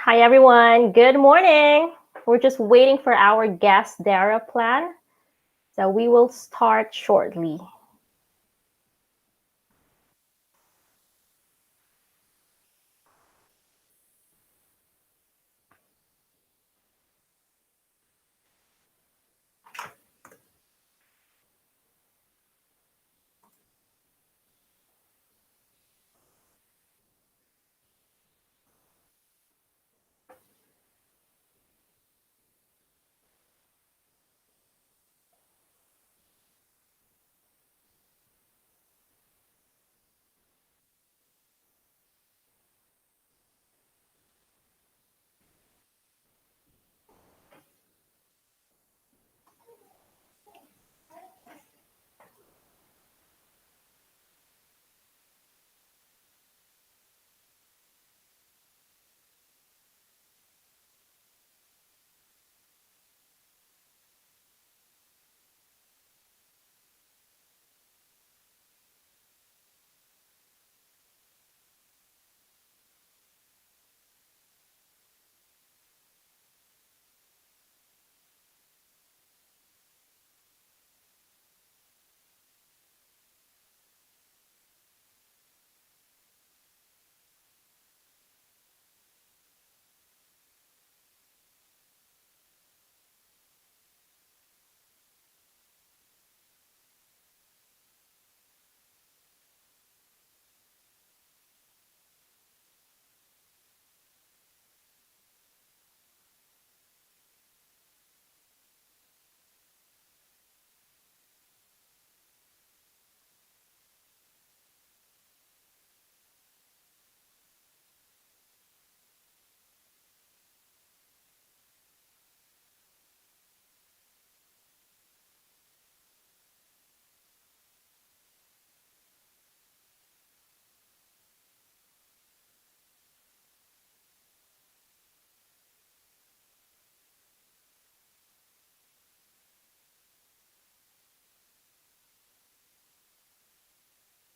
Hi, everyone. Good morning. We're just waiting for our guest, Dara plan. So we will start shortly.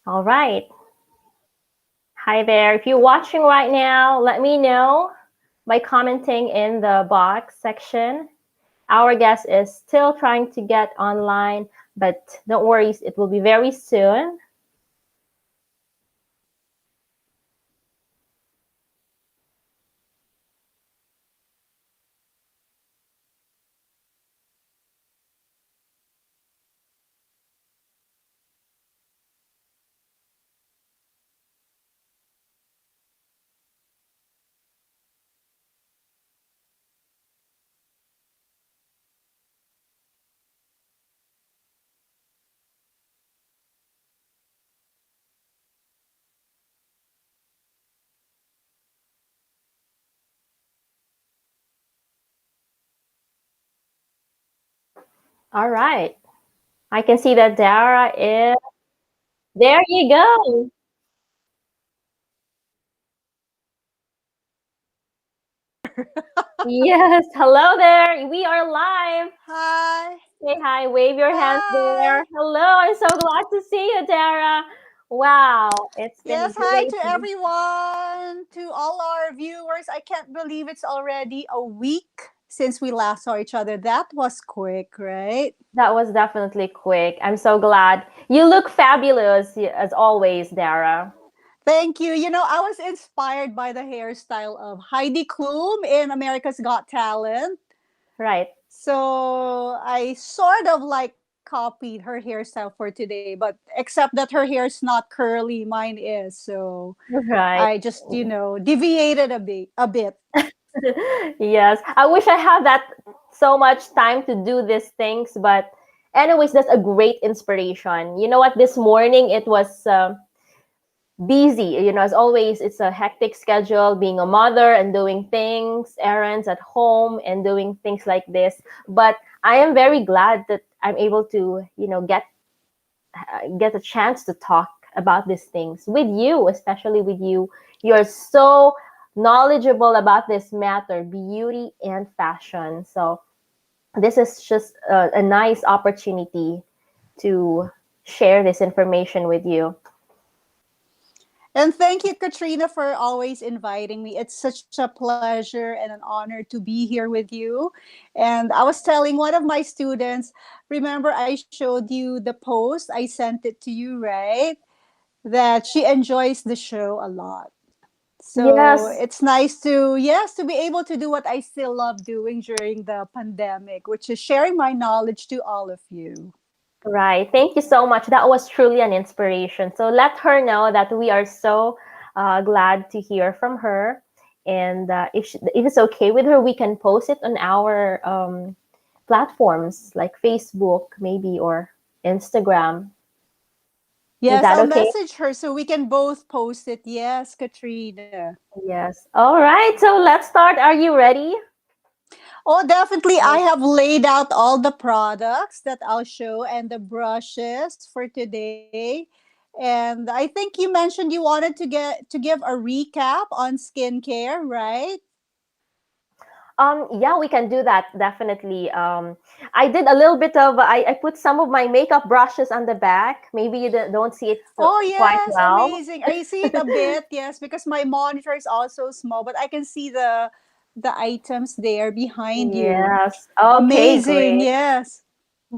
All right. Hi there. If you're watching right now, let me know by commenting in the box section. Our guest is still trying to get online, but don't worry, it will be very soon. All right. I can see that Dara is there. You go. Yes. Hello there. We are live. Hi. Say hi, wave your hands Hi. there. Hello, I'm so glad to see you, Dara. Wow, it's been Yes, hi great. to everyone, to all our viewers. I can't believe it's already a week since we last saw each other. That was quick, right? That was definitely quick. I'm so glad. You look fabulous as always, Dara. Thank you. I was inspired by the hairstyle of Heidi Klum in America's Got Talent. Right. So I sort of like copied her hairstyle for today, but except that her hair is not curly, mine is. So Right. I just, deviated a bit. Yes. I wish I had that so much time to do these things, but anyways, that's a great inspiration. You know what? This morning it was busy. As always, it's a hectic schedule being a mother and doing things, errands at home and doing things like this. But I am very glad that I'm able to, get a chance to talk about these things with you, especially with you. You're so knowledgeable about this matter, beauty and fashion. So this is just a nice opportunity to share this information with you. And thank you, Katrina, for always inviting me. It's such a pleasure and an honor to be here with you. And I was telling one of my students, remember I showed you the post, I sent it to you, right? That she enjoys the show a lot. So Yes. it's nice to, yes, to be able to do what I still love doing during the pandemic, which is sharing my knowledge to all of you. Right. Thank you so much. That was truly an inspiration. So let her know that we are so glad to hear from her. And if it's okay with her, we can post it on our platforms like Facebook, maybe, or Instagram. Is Yes, that I'll okay? message her so we can both post it. Yes, Katrina. Yes. All right. So let's start. Are you ready? Oh, definitely. I have laid out all the products that I'll show and the brushes for today. And I think you mentioned you wanted to give a recap on skincare, right? Yeah, we can do that definitely. I did a little bit of I put some of my makeup brushes on the back. Maybe you don't see it so, Oh, quite yes, well. amazing. I see it a bit, yes, because my monitor is also small, but I can see the items there behind you. Yes. Okay, Amazing, great. yes.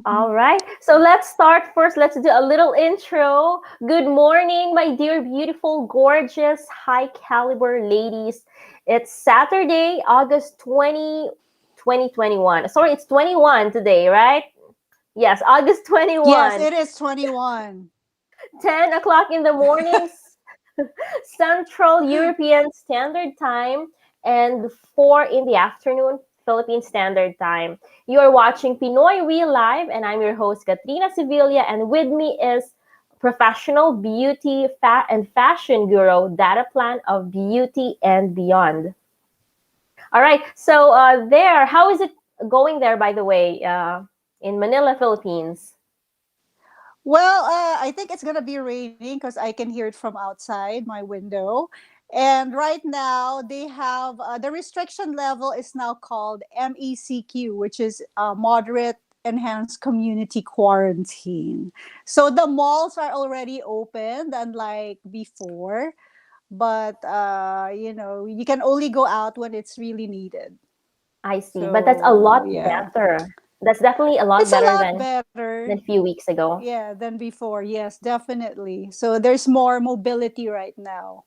All right. So let's start first. Let's do a little intro. Good morning, my dear, beautiful, gorgeous, high caliber ladies. It's Saturday, August 2021. Sorry, it's 21 today, right? Yes, August Yes, 21. it is 21. 10 o'clock in the morning, Central European Standard Time, and 4 in the afternoon, Philippine Standard Time. You are watching Pinoy Real Live, and I'm your host, Katrina Sevilla, and with me is professional beauty and fashion guru, Data Plan of Beauty and Beyond. All right, so how is it going there, by the way, in Manila, Philippines? Well, I think it's gonna be raining because I can hear it from outside my window. And right now, they have the restriction level is now called MECQ, which is moderate enhanced community quarantine. So the malls are already opened, unlike before. But you can only go out when it's really needed. I see, but that's a So lot yeah, better. That's definitely a lot it's a better lot than better. a few weeks ago. Yeah, than before. Yes, definitely. So there's more mobility right now.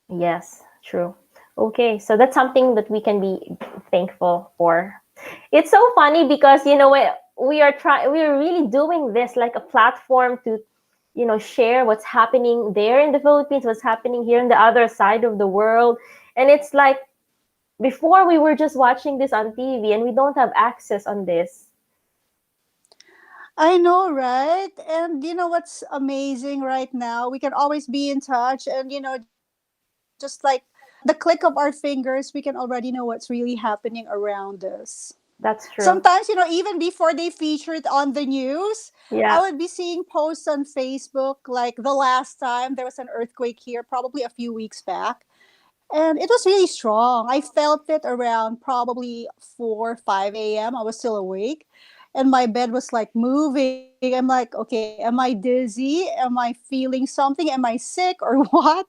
Yes, true. Okay, so that's something that we can be thankful for. It's so funny because we're really doing this like a platform to share what's happening there in the Philippines, what's happening here in the other side of the world. And it's like before we were just watching this on TV and we don't have access on this. I know, right? And you know what's amazing right now? We can always be in touch, and just like the click of our fingers, we can already know what's really happening around us. That's Sometimes, true. even before they feature it on the news, I Yeah. would be seeing posts on Facebook like the last time there was an earthquake here, probably a few weeks back. And it was really strong. I felt it around probably 4, 5 a.m. I was still awake. And my bed was like moving. I'm like, okay, am I dizzy? Am I feeling something? Am I sick or what?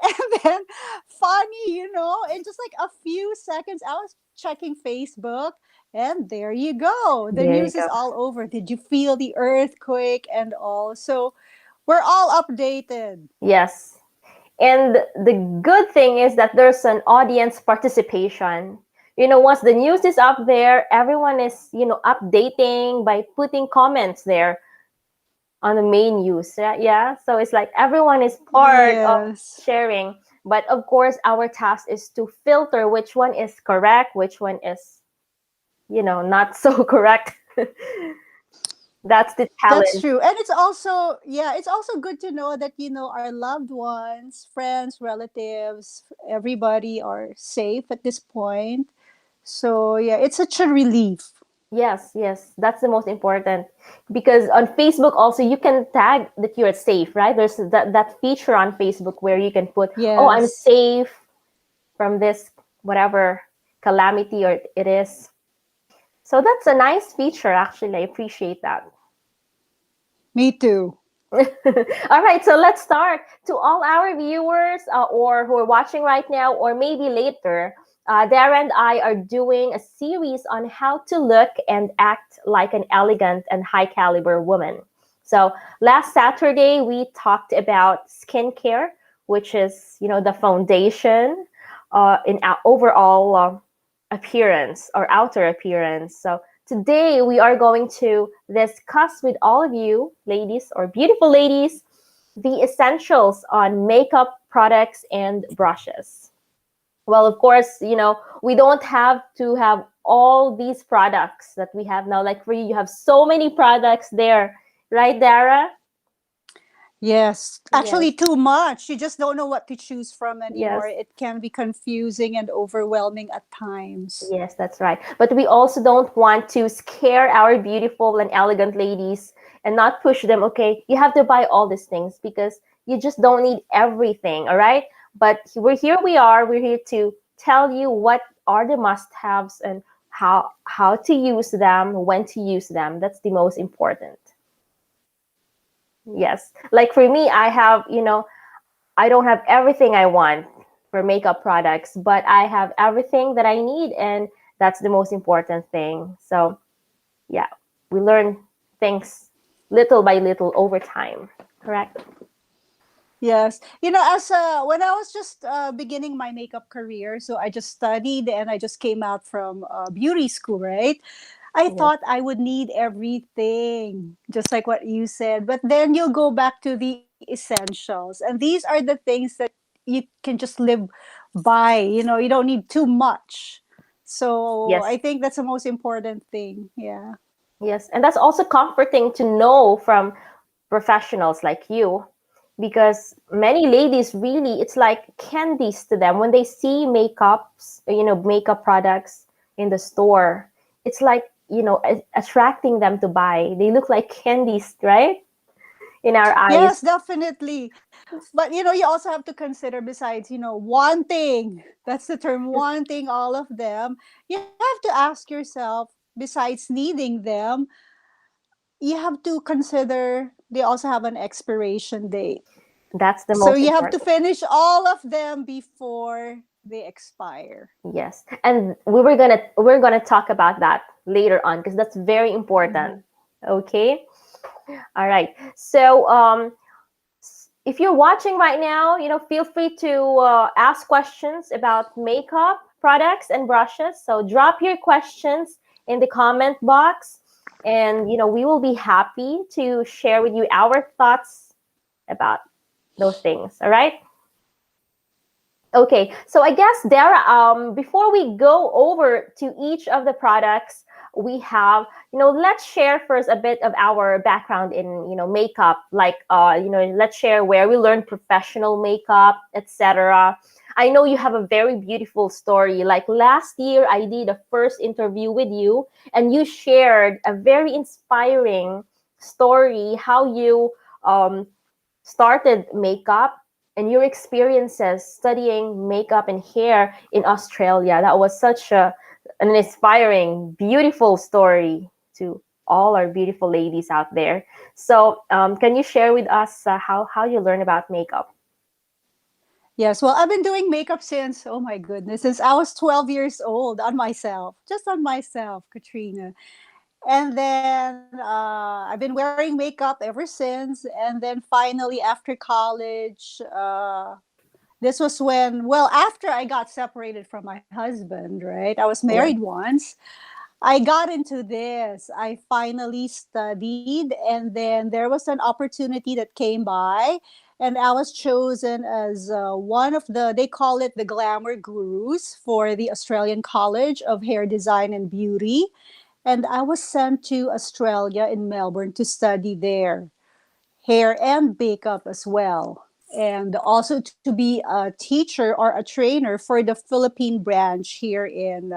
And then, funny, in just like a few seconds, I was checking Facebook. And there you go. The There you news is go. all over. Did you feel the earthquake and all? So we're all updated. Yes. And the good thing is that there's an audience participation. Once the news is up there, everyone is, updating by putting comments there on the main news. Yeah. Yeah. So it's like everyone is part of Yes. sharing. But of course, our task is to filter which one is correct, which one is, not so correct. That's the That's challenge. true. And it's also, yeah, it's also good to know that, our loved ones, friends, relatives, everybody are safe at this point. So, yeah, it's such a relief. Yes, yes, that's the most important because on Facebook also you can tag that you're safe, right? There's that feature on Facebook where you can put, "Oh, I'm Yes, safe from this whatever calamity or it is." So that's a nice feature actually. I appreciate that. me too. All right, so let's start. To all our viewers or who are watching right now, or maybe later, Dara and I are doing a series on how to look and act like an elegant and high caliber woman. So last Saturday, we talked about skincare, which is, the foundation in our overall appearance or outer appearance. So today, we are going to discuss with all of you, ladies or beautiful ladies, the essentials on makeup products and brushes. Well, of course, we don't have to have all these products that we have now. Like for you have so many products there, right, Dara? Yes, Yes, actually, too much. You just don't know what to choose from anymore. yes. It can be confusing and overwhelming at times. Yes, that's right. But we also don't want to scare our beautiful and elegant ladies and not push them, okay, you have to buy all these things because you just don't need everything, all right? But we're here to tell you what are the must-haves and how to use them, when to use them. That's the most important. Yes. Like for me, I don't have everything I want for makeup products, but I have everything that I need, and that's the most important thing. So, yeah, we learn things little by little over time. Correct? Yes. As when I was just beginning my makeup career, so I just studied and I just came out from beauty school, right? I Yes. thought I would need everything, just like what you said. But then you'll go back to the essentials. And these are the things that you can just live by. You don't need too much. So I Yes. think that's the most important thing. Yeah. Yes. And that's also comforting to know from professionals like you because many ladies really it's like candies to them when they see makeup products in the store. It's like attracting them to buy. They look like candies, right, in our eyes. Yes, definitely. But you also have to consider besides, wanting, that's the term, wanting all of them, you have to ask yourself, besides needing them, you have to consider they also have an expiration date. That's the So most you have to important. finish all of them before they expire. Yes, and we're gonna talk about that later on because that's very important. Mhm. Okay. All right. So if you're watching right now, feel free to ask questions about makeup products and brushes. So drop your questions in the comment box, and we will be happy to share with you our thoughts about those things. All right. Okay, so I guess Dara, before we go over to each of the products we have, let's share first a bit of our background in, makeup. Like, let's share where we learned professional makeup, etc. I know you have a very beautiful story. Like last year, I did a first interview with you, and you shared a very inspiring story how you um, started makeup and your experiences studying makeup and hair in Australia. That was such an inspiring, beautiful story to all our beautiful ladies out there. So, can you share with us how you learn about makeup? Yes, well, I've been doing makeup since, oh my goodness, since I was 12 years old, on myself, just on myself, Katrina. And then I've been wearing makeup ever since. And then finally, after college, this was when, well, after I got separated from my husband, right? I was married Yeah, once. I got into this. I finally studied, and then there was an opportunity that came by, and I was chosen as one of they call it the glamour gurus for the Australian College of Hair Design and Beauty. And I was sent to Australia in Melbourne to study there, hair and makeup as well. And also to be a teacher or a trainer for the Philippine branch here in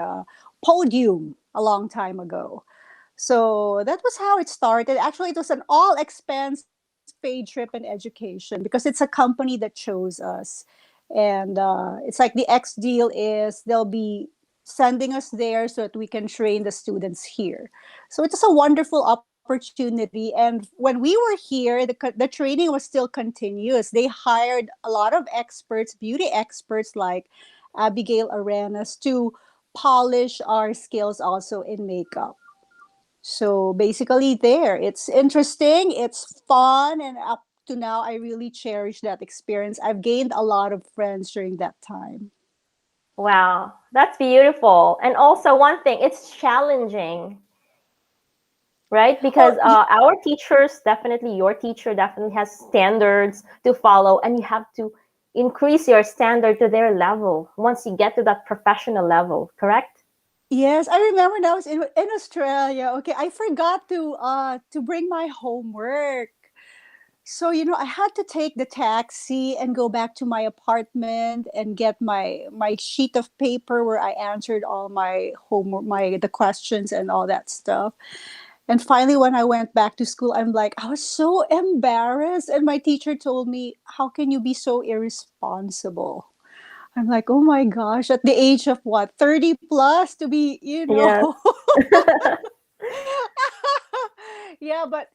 Podium a long time ago. So that was how it started. Actually, it was an all expense paid trip and education because it's a company that chose us. And it's like the X deal is they'll be sending us there so that we can train the students here. So it was a wonderful opportunity. And when we were here, the training was still continuous. They hired a lot of experts, beauty experts like Abigail Arenas, to polish our skills also in makeup. So basically, it's interesting, it's fun, and up to now, I really cherish that experience. I've gained a lot of friends during that time. Wow, that's beautiful. And also, one thing, it's challenging, right? Oh, Because our teachers, definitely, your teacher definitely has standards to follow, and you have to increase your standard to their level once you get to that professional level, correct? yes, I remember when I was in Australia. Okay, I forgot to bring my homework. So, I had to take the taxi and go back to my apartment and get my sheet of paper where I answered all my homework, my the questions and all that stuff. And finally, when I went back to school, I'm like, I was so embarrassed. And my teacher told me, "How can you be so irresponsible?" I'm like, oh my gosh, at the age of what, 30 plus to be, Yes. yeah, but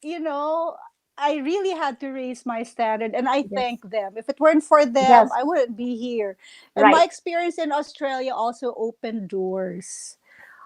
I really had to raise my standard, and I Yes. thank them. If it weren't for them, Yes. I wouldn't be here. And my Right. experience in Australia also opened doors.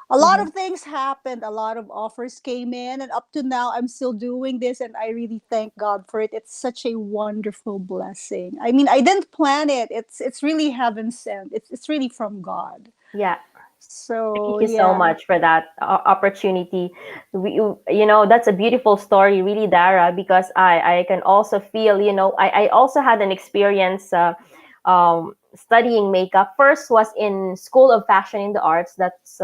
A lot Hmm. of things happened, a lot of offers came in, and up to now I'm still doing this, and I really thank God for it. It's such a wonderful blessing. I mean, I didn't plan it. It's really heaven sent. It's really from God. Yeah. So Thank you so yeah. much for that opportunity. That's a beautiful story, really, Dara, because I can also feel, I also had an experience studying makeup. First was in School of Fashion in the Arts. That's,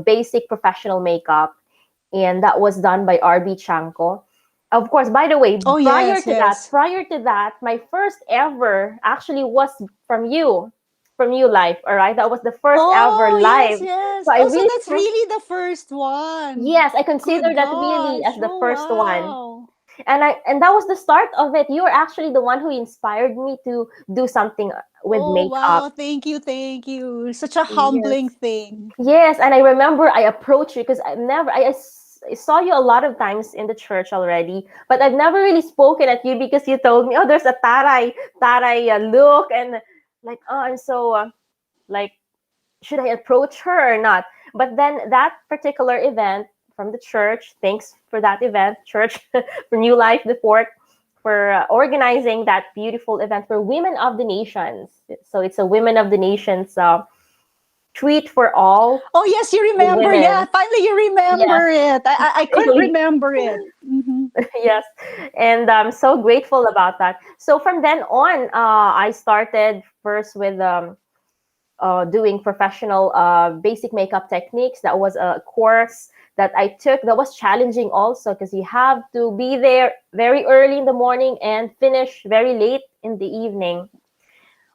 basic professional makeup. And that was done by RB Chanko. Of course, by the way, Oh yes, yes. prior to that, my first ever actually was from you live. All right, that was the first ever Oh yes, live. yes. So I Oh, so really, that's really the first one. yes, I consider Good that really as gosh. the Oh first one, wow. and that was the start of it. You were actually the one who inspired me to do something with Oh makeup. wow. Thank you, thank you. Such a humbling Yes. thing. Yes, and I remember I approached you because I saw you a lot of times in the church already, but I've never really spoken at you because you told me, oh, there's a taray look, and like, oh, I'm so like, should I approach her or not? But then that particular event from the church, thanks for that event, church for New Life, the Fort, for organizing that beautiful event for Women of the Nations. So it's a Women of the Nations treat for all Oh yes, you the remember. Yeah, women. finally you Yes, remember it. I couldn't really. remember it. Hmm. Yes, and I'm so grateful about that. So from then on, I started first with doing professional basic makeup techniques. That was a course that I took that was challenging also because you have to be there very early in the morning and finish very late in the evening.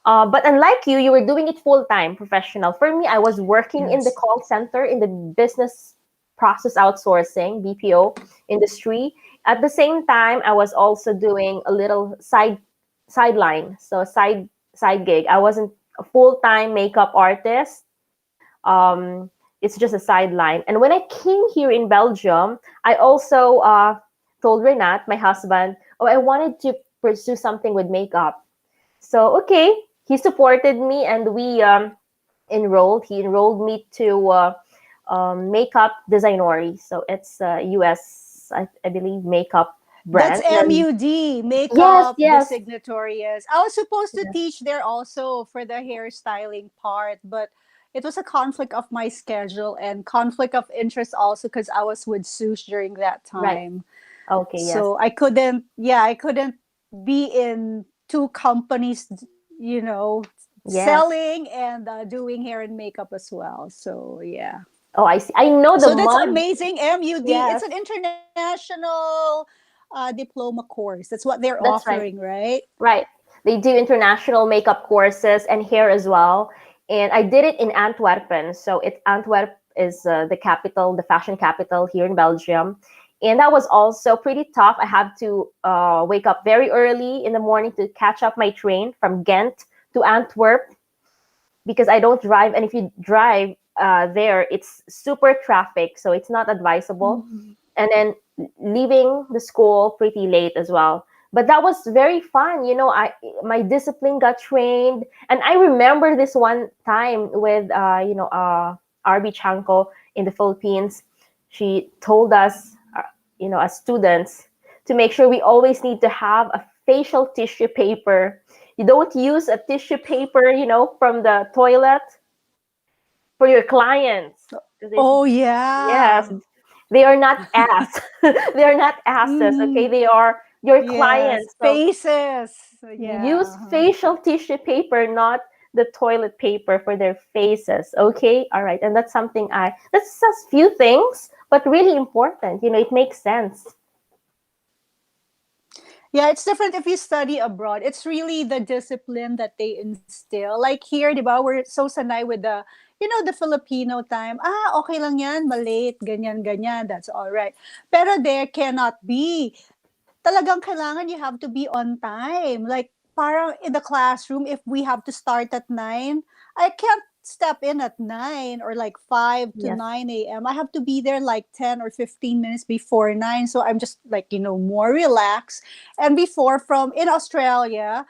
But unlike you were doing it full time, professional. For me, I was working in the Yes. call center in the business process outsourcing (BPO) industry. At the same time, I was also doing a little sideline, so side gig. I wasn't a full time makeup artist. It's just a sideline. And when I came here in Belgium, I also told Renat, my husband, oh, I wanted to pursue something with makeup. So okay, he supported me, and we enrolled. He enrolled me to makeup designery. So it's US, I believe, makeup That's brand. And MUD, yes, makeup, the yes, signatory. Yes. I was supposed to yes, teach there also for the hairstyling part, but it was a conflict of my schedule and conflict of interest also because I was with Sush during that right. time. Okay, yes, So I couldn't be in two companies, you know, yes. selling and doing hair and makeup as well. So yeah. Oh, I see. I know the So that's mud. amazing. MUD. It's Yes, an international diploma course. That's what they're that's right. offering, right? Right. They do international makeup courses and hair as well. And I did it in Antwerpen. So Antwerp is the capital, the fashion capital here in Belgium. And that was also pretty tough. I had to wake up very early in the morning to catch up my train from Ghent to Antwerp because I don't drive. And if you drive there, it's super traffic. So it's not advisable. Mhm. and then leaving the school pretty late as well. But that was very fun. I my discipline got trained, and I remember this one time with RB Chanko in the Philippines. She told us, as students, to make sure we always need to have a facial tissue paper. You don't use a tissue paper, from the toilet for your clients. Because Oh yes, yeah. they are not ass. They are not asses, okay? Hmm. They are your Yes. clients. So Faces. use Yeah. Uh-huh. facial tissue paper, not the toilet paper for their faces, okay? All right. And that's something that's just few things, but really important. It makes sense. Yeah, it's different if you study abroad. It's really the discipline that they instill. Like here, di ba, we're so sanay with the Filipino time. Ah, okay lang yan, malate, ganyan, ganyan, that's all right. Pero there cannot be. Talagang kailangan you have to be on time. Like, parang in the classroom, if we have to start at 9, I can't step in at 9 or like 5 to Yes. 9 a.m. I have to be there like 10 or 15 minutes before 9. So I'm just like, more relaxed. And before, from in Australia,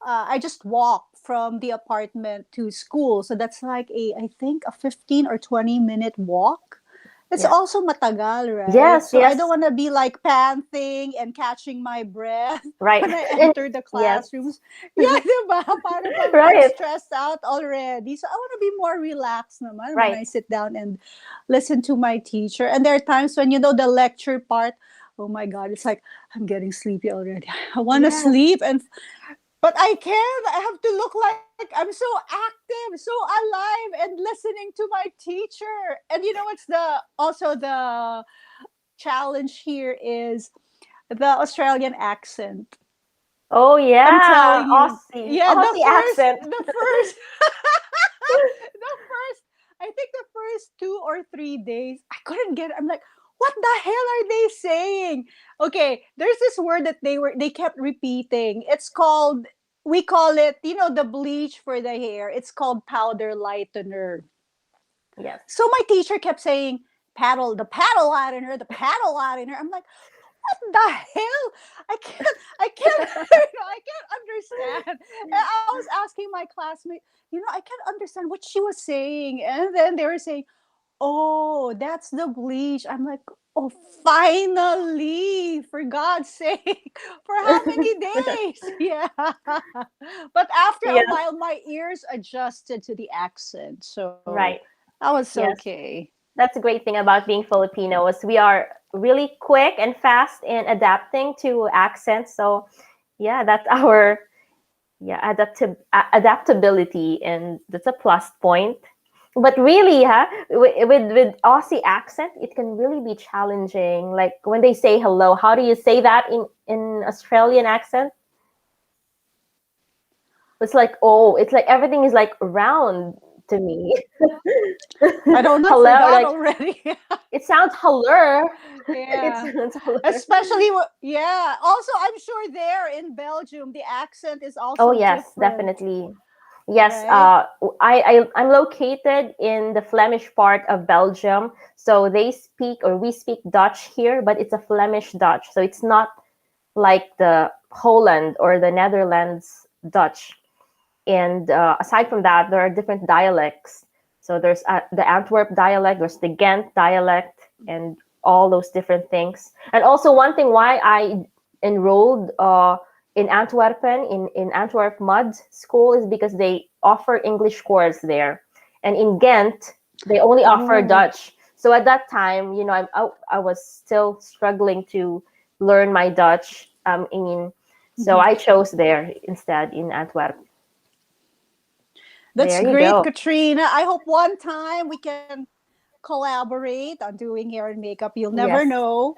I just walk from the apartment to school. So that's like I think a 15 or 20-minute walk. It's Yeah. also matagal, right? Yes, So I don't yes. want to be like panting and catching my breath Right. when I And enter the yes. classrooms. Yeah, diba? Para bang I'm Right. stressed out already. So I want to be more relaxed naman when Right. I sit down and listen to my teacher. And there are times when, the lecture part, oh my God, it's like, I'm getting sleepy already. I want to Yes. sleep. But I can't. I have to look like I'm so active, so alive, and listening to my teacher. And what's also the challenge here is the Australian accent. Oh I'm yeah. telling you. Aussie. Yeah, Aussie accent. the first, the first, I think the first 2 or 3 days, I couldn't get it. I'm like, what the hell are they saying? Okay, there's this word that they kept repeating. It's called, we call it, the bleach for the hair. It's called powder lightener. Yes. So my teacher kept saying, the paddle lightener, the paddle lightener. I'm like, what the hell? I can't, I can't understand. And I was asking my classmate, I can't understand what she was saying. And then they were saying, oh, that's the bleach. I'm like, oh, finally, for God's sake, for how many days? Yeah. But after a Yes. while, my ears adjusted to the accent. So Right. that was Yes. okay. That's a great thing about being Filipino is we are really quick and fast in adapting to accents. So yeah, that's our adaptability, and that's a plus point. But really, with Aussie accent, it can really be challenging. Like when they say hello, how do you say that in Australian accent? It's like, oh, it's like everything is like round to me. I don't know, I Hello, forgot like already. it sounds hello. It Yeah. sounds hello. Especially, yeah. Also, I'm sure there in Belgium, the accent is Oh also yes, different, definitely. Yes, right? I'm located in the Flemish part of Belgium. So they speak, or we speak Dutch here, but it's a Flemish Dutch. So it's not like the Holland or the Netherlands Dutch. And aside from that, there are different dialects. So there's the Antwerp dialect, there's the Ghent dialect, and all those different things. And also, one thing why I enrolled in Antwerpen, in Antwerp Mud School, is because they offer English course there. And in Ghent, they only offer Oh. Dutch. So at that time, I was still struggling to learn my Dutch. So Mhm. I chose there instead in Antwerp. That's There you great, go. Katrina. I hope one time we can collaborate on doing hair and makeup. You'll never Yes, know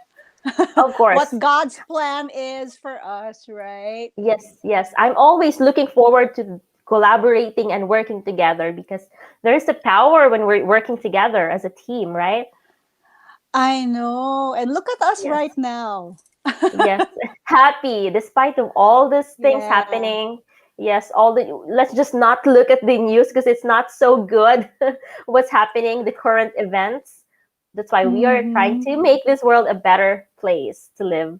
of what course. God's plan is for us, right? Yes, yes. I'm always looking forward to collaborating and working together because there's a power when we're working together as a team, right? I know. And look at us Yes, right now. yes. Happy despite of all these things Yeah. happening. Yes, all the let's just not look at the news because it's not so good what's happening, the current events. That's why we are trying to Mm-hmm. make this world a better place to live.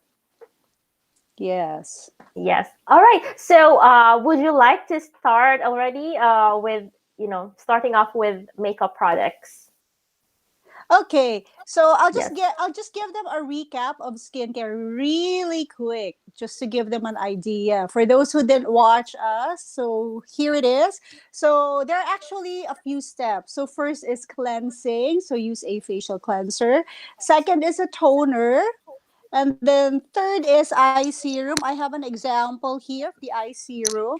Yes. Yes. All right. So, would you like to start already with, starting off with makeup products? Okay, so Yes. I'll just give them a recap of skincare really quick, just to give them an idea. For those who didn't watch us, so here it is. So there are actually a few steps. So first is cleansing, so use a facial cleanser. Second is a toner, and then third is eye serum. I have an example here of the eye serum.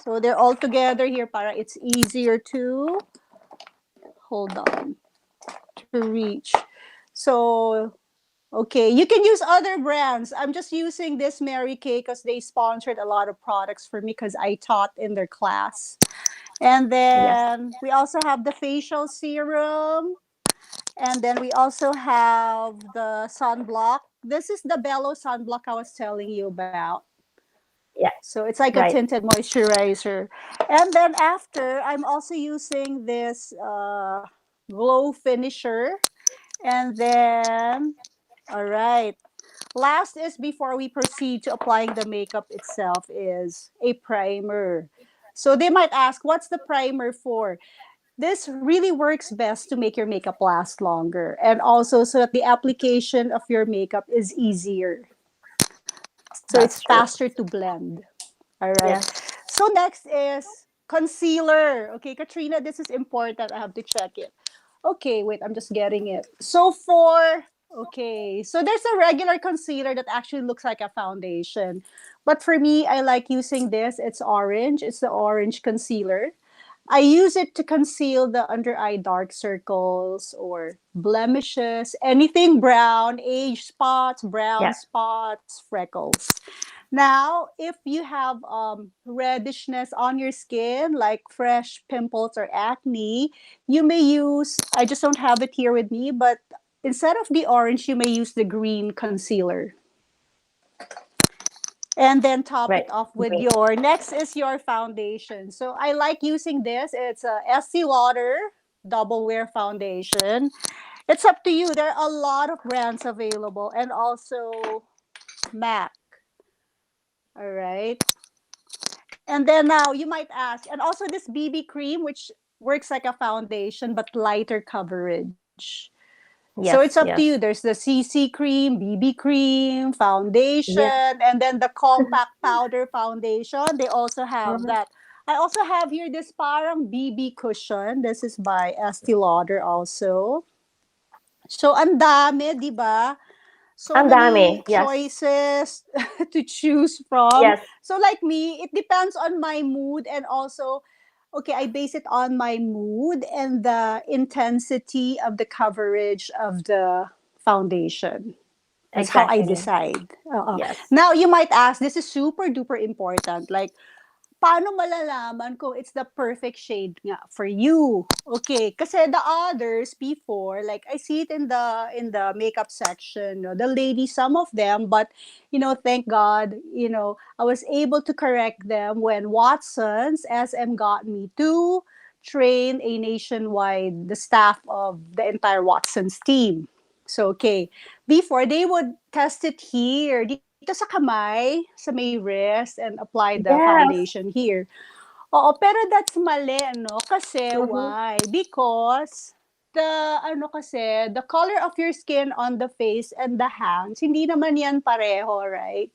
So they're all together here para it's easier to hold on to reach. So okay, you can use other brands. I'm just using this Mary Kay because they sponsored a lot of products for me because I taught in their class. And Yes. then we also have the facial serum. And then we also have the sunblock. This is the Bello sunblock I was telling you about. Yeah. So it's like a Right. tinted moisturizer. And then after, I'm also using this glow finisher. And then, all right. Last is before we proceed to applying the makeup itself is a primer. So they might ask, what's the primer for? This really works best to make your makeup last longer and also so that the application of your makeup is easier. So it's That's true. faster to blend. All right. Yes. So next is concealer. Okay, Katrina, this is important. I have to check it. Okay, wait, I'm just getting it. So there's a regular concealer that actually looks like a foundation. But for me, I like using this. It's orange. It's the orange concealer. I use it to conceal the under eye dark circles or blemishes, anything brown, age spots, brown Yeah. spots, freckles. Now, if you have reddishness on your skin, like fresh pimples or acne, you may use, I just don't have it here with me, but instead of the orange, you may use the green concealer. And then top it Right. off with Great. your, next is your foundation. So I like using this. It's a Estee Lauder Double Wear Foundation. It's up to you. There are a lot of brands available and also MAC. All right. And then now you might ask, and also this BB cream, which works like a foundation but lighter coverage. So it's up Yes. to you. Yes. There's the CC cream, BB cream, Yeah. foundation, and then the compact powder foundation. They also have Mhm. that. I also have here this parang BB cushion. This is by Estee Lauder also. So ang dami, di ba? So Ang many dami. Yes. choices to choose from. Yes. So like me, it depends on my mood and also okay, I base it on my mood and the intensity of the coverage of the foundation. That's how I Exactly. decide. Yes. Now you might ask, this is super duper important. Like paano malalaman kung it's the perfect shade nga for you? Okay, kasi the others before, like I see it in the makeup section, no, the ladies, some of them, but thank God, I was able to correct them when Watson's SM got me to train a nationwide the staff of the entire Watson's team. So okay, before they would test it here, dito sa kamay, sa may wrist, and apply the foundation Yes. here. Oo, pero that's mali, no? Kasi, Mm-hmm. why? Because, the color of your skin on the face and the hands, hindi naman yan pareho, right?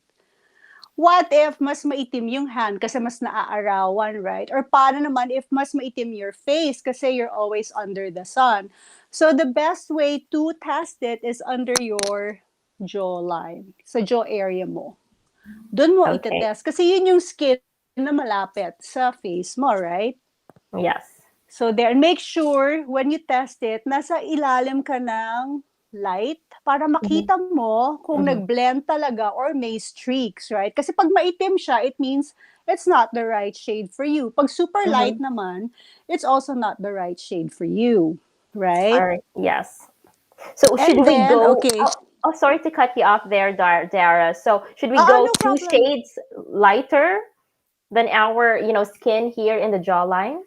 What if mas maitim yung hand kasi mas naaarawan, right? Or paano naman if mas maitim your face kasi you're always under the sun? So the best way to test it is under your jawline, sa jaw area mo. Doon mo Okay. itetest kasi yun yung skin na malapit sa face mo, right? Yes. So there, make sure when you test it, nasa ilalim ka ng light para Mm-hmm. makita mo kung Mm-hmm. nag-blend talaga or may streaks, right? Kasi pag maitim siya, it means it's not the right shade for you. Pag super light Mm-hmm. naman, it's also not the right shade for you, right? All right. Yes. So should And we then, go? okay, Oh, sorry to cut you off there, Dara. So should we go no two problem. shades lighter than our, skin here in the jawline?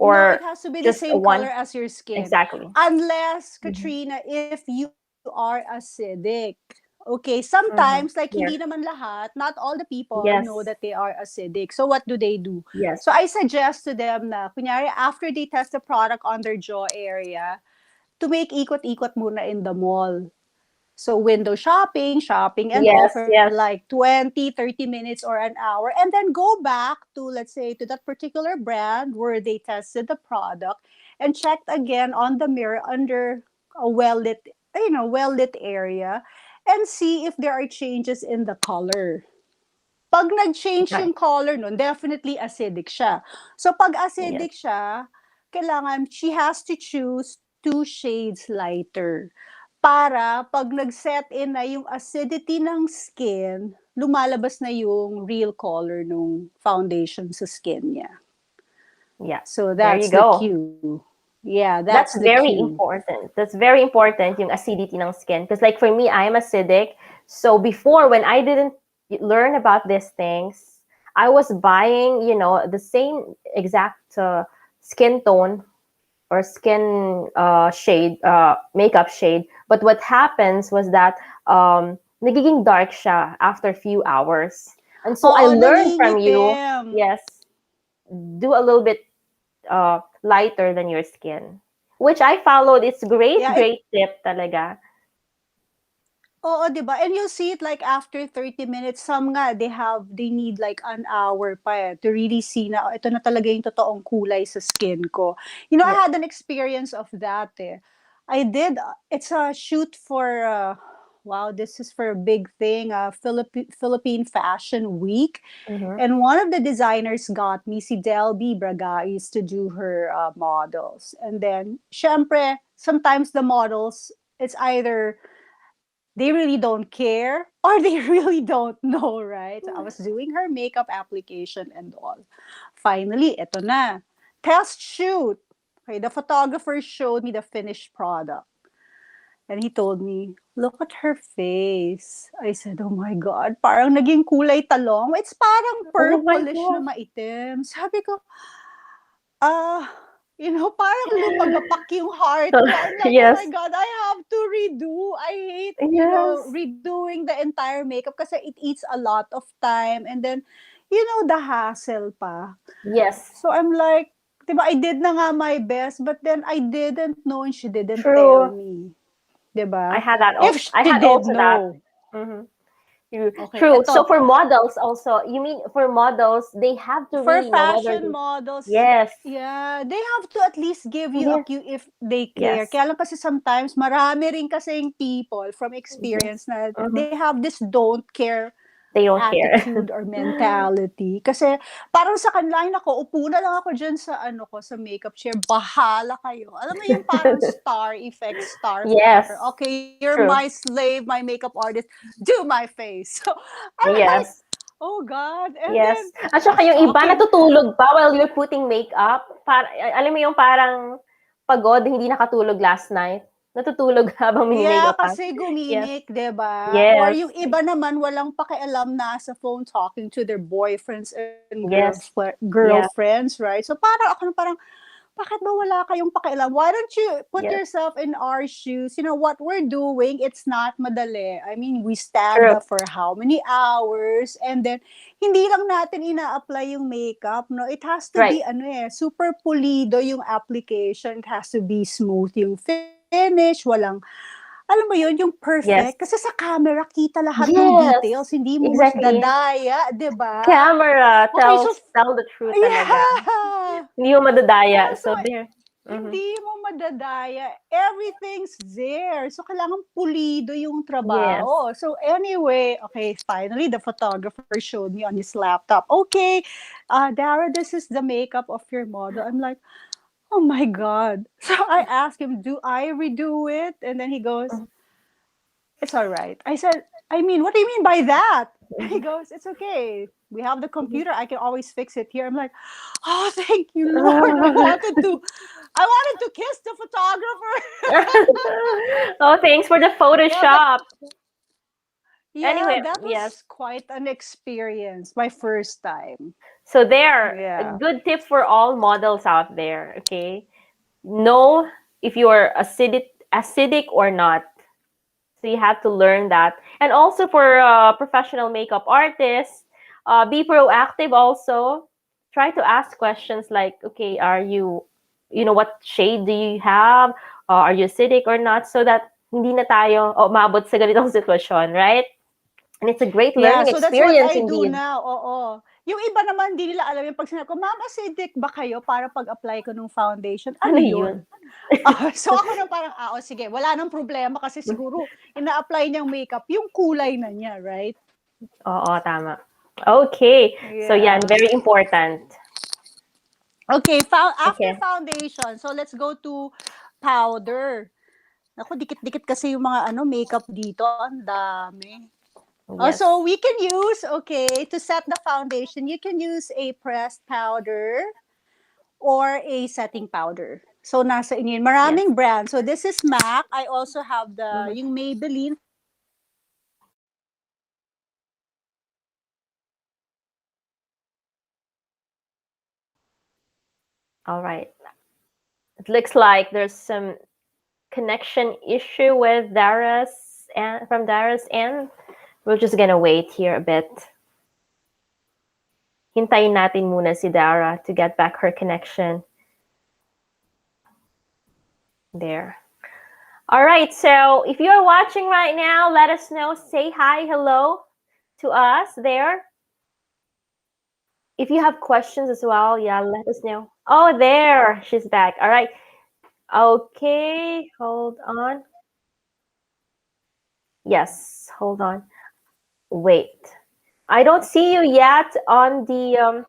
No, it or has to be the just same color one? as your skin. Exactly. Unless, Mhm. Katrina, if you are acidic. Okay, sometimes, like hindi Yes. naman lahat, not all the people know Yes. that they are acidic. So what do? Yes. So I suggest to them na, kunyari, after they test the product on their jaw area, to make ikot-ikot muna in the mall. So window shopping and all Yes. for Yes. like 20-30 minutes or an hour. And then go back to, let's say, to that particular brand where they tested the product and checked again on the mirror under a well lit area and see if there are changes in the color. Pag nag-change Right. yung color nun, definitely acidic siya. So pag Yes. acidic siya, kailangan she has to choose 2 shades lighter. Para pag nag-set in na yung acidity ng skin, lumalabas na yung real color ng foundation sa skin niya. Yeah. So There you that's the go. cue. Yeah, that's That's the very cue. important. That's very important yung acidity ng skin. Because like for me, I am acidic. So before, when I didn't learn about these things, I was buying, the same exact skin tone or skin shade, makeup shade. But what happens was that nagiging dark siya after a few hours. And so I Oo, learned from you, nangingitim. yes, do a little bit lighter than your skin. Which I followed. It's great, Yeah, great tip talaga. oo, 'di ba? And you'll see it like after 30 minutes. Some nga, they need like an hour pa to really see na, "Oh, ito na talaga yung totoong kulay sa skin ko." I Yes. had an experience of that it's a shoot for, wow, this is for a big thing, Philippine Fashion Week. Mm-hmm. And one of the designers got me, si Delby Braga, used to do her models. And then, syempre, sometimes the models, it's either they really don't care or they really don't know, right? So I was doing her makeup application and all. Finally, eto na. Test shoot. Okay, the photographer showed me the finished product. And he told me, look at her face. I said, oh my God, parang naging kulay talong. It's parang Oh my purplish na gosh. maitim. Sabi ko, ah, parang lumagapak yung heart ko. I'm like, oh my Yes. God, I have to redo. I hate, Yes. redoing the entire makeup kasi it eats a lot of time. And then, the hassle pa. Yes. So I'm like, diba, I did na nga my best, but then I didn't know and she didn't tell True. me. I Diba? had that If also. I she had did also that. know. Mm-hmm. True. Okay, True. So eto. for models also, you mean for models, they have to For really know whether fashion they. models, Yes. yeah, they have to at least give you a Yes. cue if they care. Yes. Kaya lang kasi sometimes marami rin kasing people from Yes. experience na Mm-hmm. they have this don't care They don't care. attitude or mentality. Kasi parang sa kanila, ay nako, upo na lang ako dyan sa sa makeup chair. Bahala kayo. Alam mo yung parang star effect, star Yes. flatter. Okay, you're my True. slave, my makeup artist. Do my face. So I'm like, Yes. oh God. And then Yes. At I saka was yung iba talking. natutulog pa while you're putting makeup. Alam mo yung parang pagod, hindi nakatulog last night. Natutulog habang Yeah, mini-makeupan. kasi Yes. gumimik, 'di ba? Or Yes. yung iba naman walang pakialam na sa phone talking to their boyfriends and Yes. Yeah. girlfriends, right? So parang bakit ba wala kayong pakialam? Why don't you put Yes. yourself in our shoes? What we're doing, it's not madali. I mean, we stand True. up for how many hours and then hindi lang natin ina-apply yung makeup, no? It has to Right. be super pulido yung application. It has to be smooth yung finish, alam mo yun, yung perfect. Yes. Kasi sa camera, kita lahat ng details. Yes. Hindi mo Exactly. dadaya, di ba? Camera Okay, so, tell the truth talaga. yeah! Hindi mo madadaya. So, So there. Mm-hmm. hindi mo madadaya. Everything's there. So, kailangan pulido yung Yes. trabaho. So, anyway, okay, finally, the photographer showed me on his laptop. Okay, Dara, this is the makeup of your model. I'm like, oh my God. So, I asked him, do I redo it? And then he goes, it's all right. I said, I mean, what do you mean by that? He goes, it's okay. We have the computer. I can always fix it here. I'm like, oh, thank you, Lord. I wanted to kiss the photographer. Oh, thanks for the Yeah, but Photoshop. yeah, Anyway, that yes. was quite an experience. My first time. So there, a Yeah. good tip for all models out there, okay? Know if you're acidic or not. So you have to learn that. And also for professional makeup artists, be proactive also. Try to ask questions like, okay, what shade do you have? Are you acidic or not? So that hindi na tayo maabot sa ganitong sitwasyon, right? And it's a great Yeah, learning so that's what experience I do indeed. now. Oo. Yung iba naman, di nila alam yung pag sinabi ko, Ma'am, acidic ba kayo para pag-apply ko ng foundation? Ano Ano yun? yun? So ako nang parang, sige, wala nang problema kasi siguro ina-apply niyang makeup yung kulay na niya, right? Oo, tama. Okay. So yan, Yeah. very important. Okay, after Okay. foundation, so let's go to powder. Naku, dikit-dikit kasi yung mga makeup dito. Ang dami. Yes. So we can use, okay, to set the foundation, you can use a pressed powder or a setting powder. So nasa inyo yun. Yes. Maraming brands. So this is MAC. I also have Mhm. yung Maybelline. All right. It looks like there's some connection issue with Dara's and from Dara's end. We're just gonna wait here a bit. Hintayin natin muna si Dara to get back her connection. There. All right, so if you're watching right now, let us know. Say hi, hello to us there. If you have questions as well, yeah, let us know. Oh, there, she's back. All right. Okay, hold on. Yes, hold on. Wait. I don't see you yet on the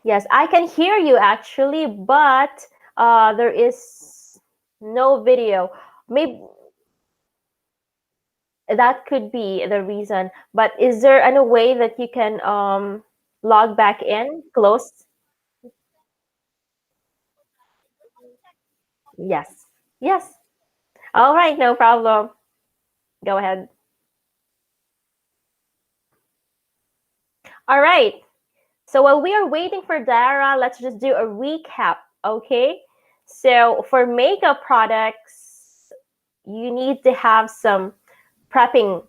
yes, I can hear you actually, but there is no video. Maybe that could be the reason. But is there any way that you can log back in, close? Yes. Yes. All right, no problem. Go ahead. All right. So while we are waiting for Dara, let's just do a recap, okay? So for makeup products, you need to have some prepping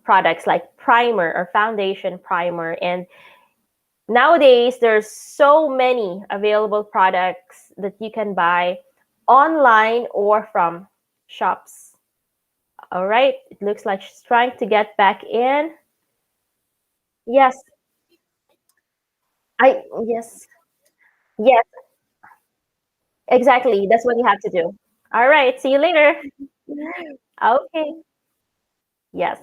products like primer or foundation primer. And nowadays, there's so many available products that you can buy online or from shops. All right, it looks like she's trying to get back in. Yes, yes, yes, exactly. That's what you have to do. All right, see you later. Okay, yes.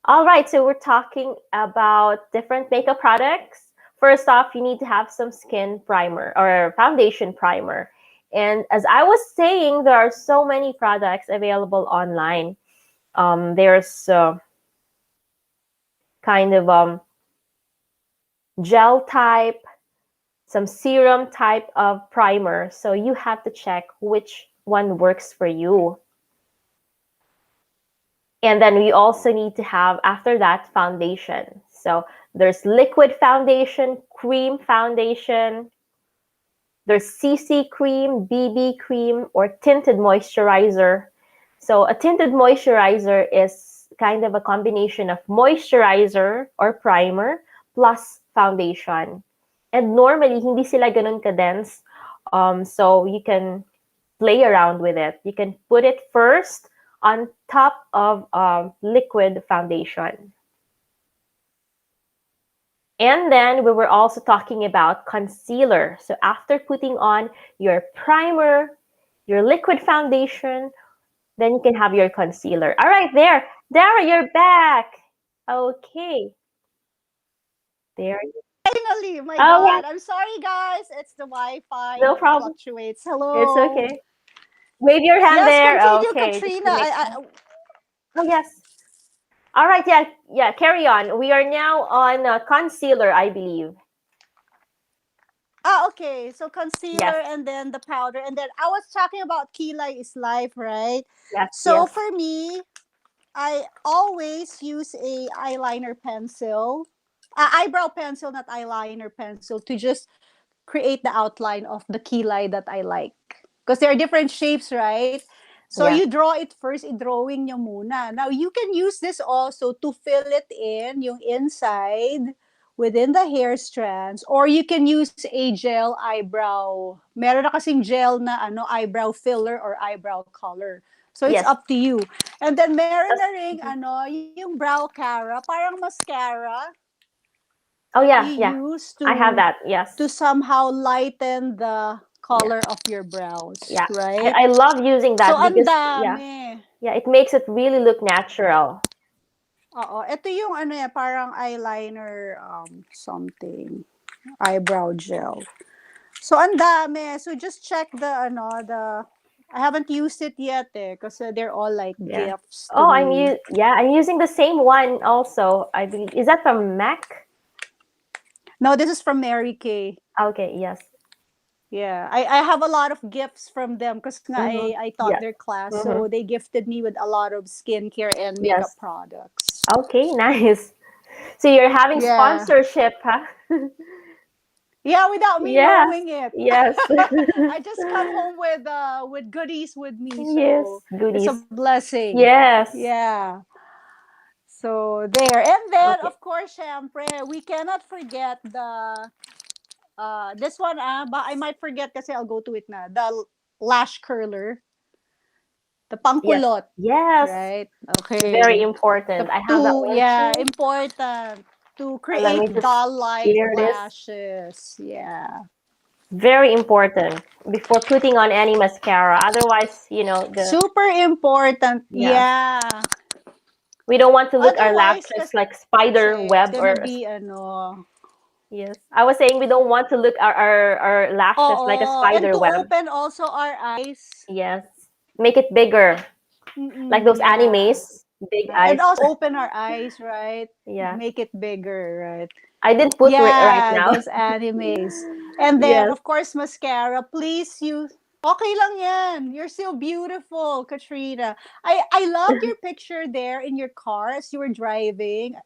All right, so we're talking about different makeup products. First off, you need to have some skin primer or foundation primer. And as I was saying, there are so many products available online. There's kind of gel type, some serum type of primer. So you have to check which one works for you. And then we also need to have, after that, foundation. So there's liquid foundation, cream foundation, there's CC cream, BB cream, or tinted moisturizer. So a tinted moisturizer is kind of a combination of moisturizer or primer plus foundation. And normally, hindi sila ganun ka-dense. So you can play around with it. You can put it first on top of liquid foundation. And then we were also talking about concealer. So after putting on your primer, your liquid foundation, then you can have your concealer. All right, there. Dara, you're back. Okay. There. Finally, my All right. God. I'm sorry, guys. It's the Wi-Fi. No It problem. fluctuates. It's Hello. okay. Wave your hand Yes, there. continue, Okay, just Katrina. to make sure. Oh, yes. All right, yeah, yeah, carry on. We are now on concealer, I believe. Okay. So Yes, concealer and then the powder. And then I was talking about Kilay is Life, right? yes, So yes. for me, I always use a eyeliner pencil, eyebrow pencil, not eyeliner pencil, to just create the outline of the kilay that I like. Because there are different shapes, right? So Yeah. you draw it first, i-drawing nyo muna. Now, you can use this also to fill it in, yung inside, within the hair strands. Or you can use a gel eyebrow. Meron na kasing gel na eyebrow filler or eyebrow color. So it's Yes. up to you. And then meron na ring, Mhm. yung brow cara, parang mascara Oh that you yeah, yeah. use I have to that. Yes. somehow lighten the Yeah. color of your brows, Yeah. right? I love using So that ang because yeah. dami. Yeah, it makes it really look natural. Oo, ito yung parang eyeliner something, eyebrow gel. So ang dami. So just check the I haven't used it yet because they're all like Yeah. gifts to Oh, me. I'm using the same one also. I believe is that from Mac? No, this is from Mary Kay. Okay, yes. Yeah, I have a lot of gifts from them because Mm-hmm. I taught Yes. their class. Mm-hmm. So they gifted me with a lot of skincare and makeup Yes. products. Okay, nice. So you're having Yeah. sponsorship, huh? Yeah, without me Yes. knowing it. Yes. I just come home with goodies with me. So Yes. it's a Goodies. blessing. Yes. Yeah. So there. And then Okay. of course, syempre, we cannot forget this one but I might forget kasi I'll go to it na. The lash curler, the Yes. pangkulot, Yes. right? Very Okay. The important. I have that two, one yeah, too. important to Let me create just doll-like share this. lashes. Yeah. Very important before putting on any mascara. Otherwise, the Super important. yes. Yeah. We don't want to look our Otherwise, lashes like kasi spider it's web gonna or be yes. I was saying we don't want to look our lashes like a and spider to web. open also our eyes. Yes. Make it bigger. Like those Yeah. animes, big And eyes. also open our eyes, right? Yeah. Make it bigger, right? I didn't put right Yeah, now. those animes. And then, Yes. of course, mascara. Please use. Okay lang yan. You're still beautiful, Katrina. I loved your picture there in your car as you were driving.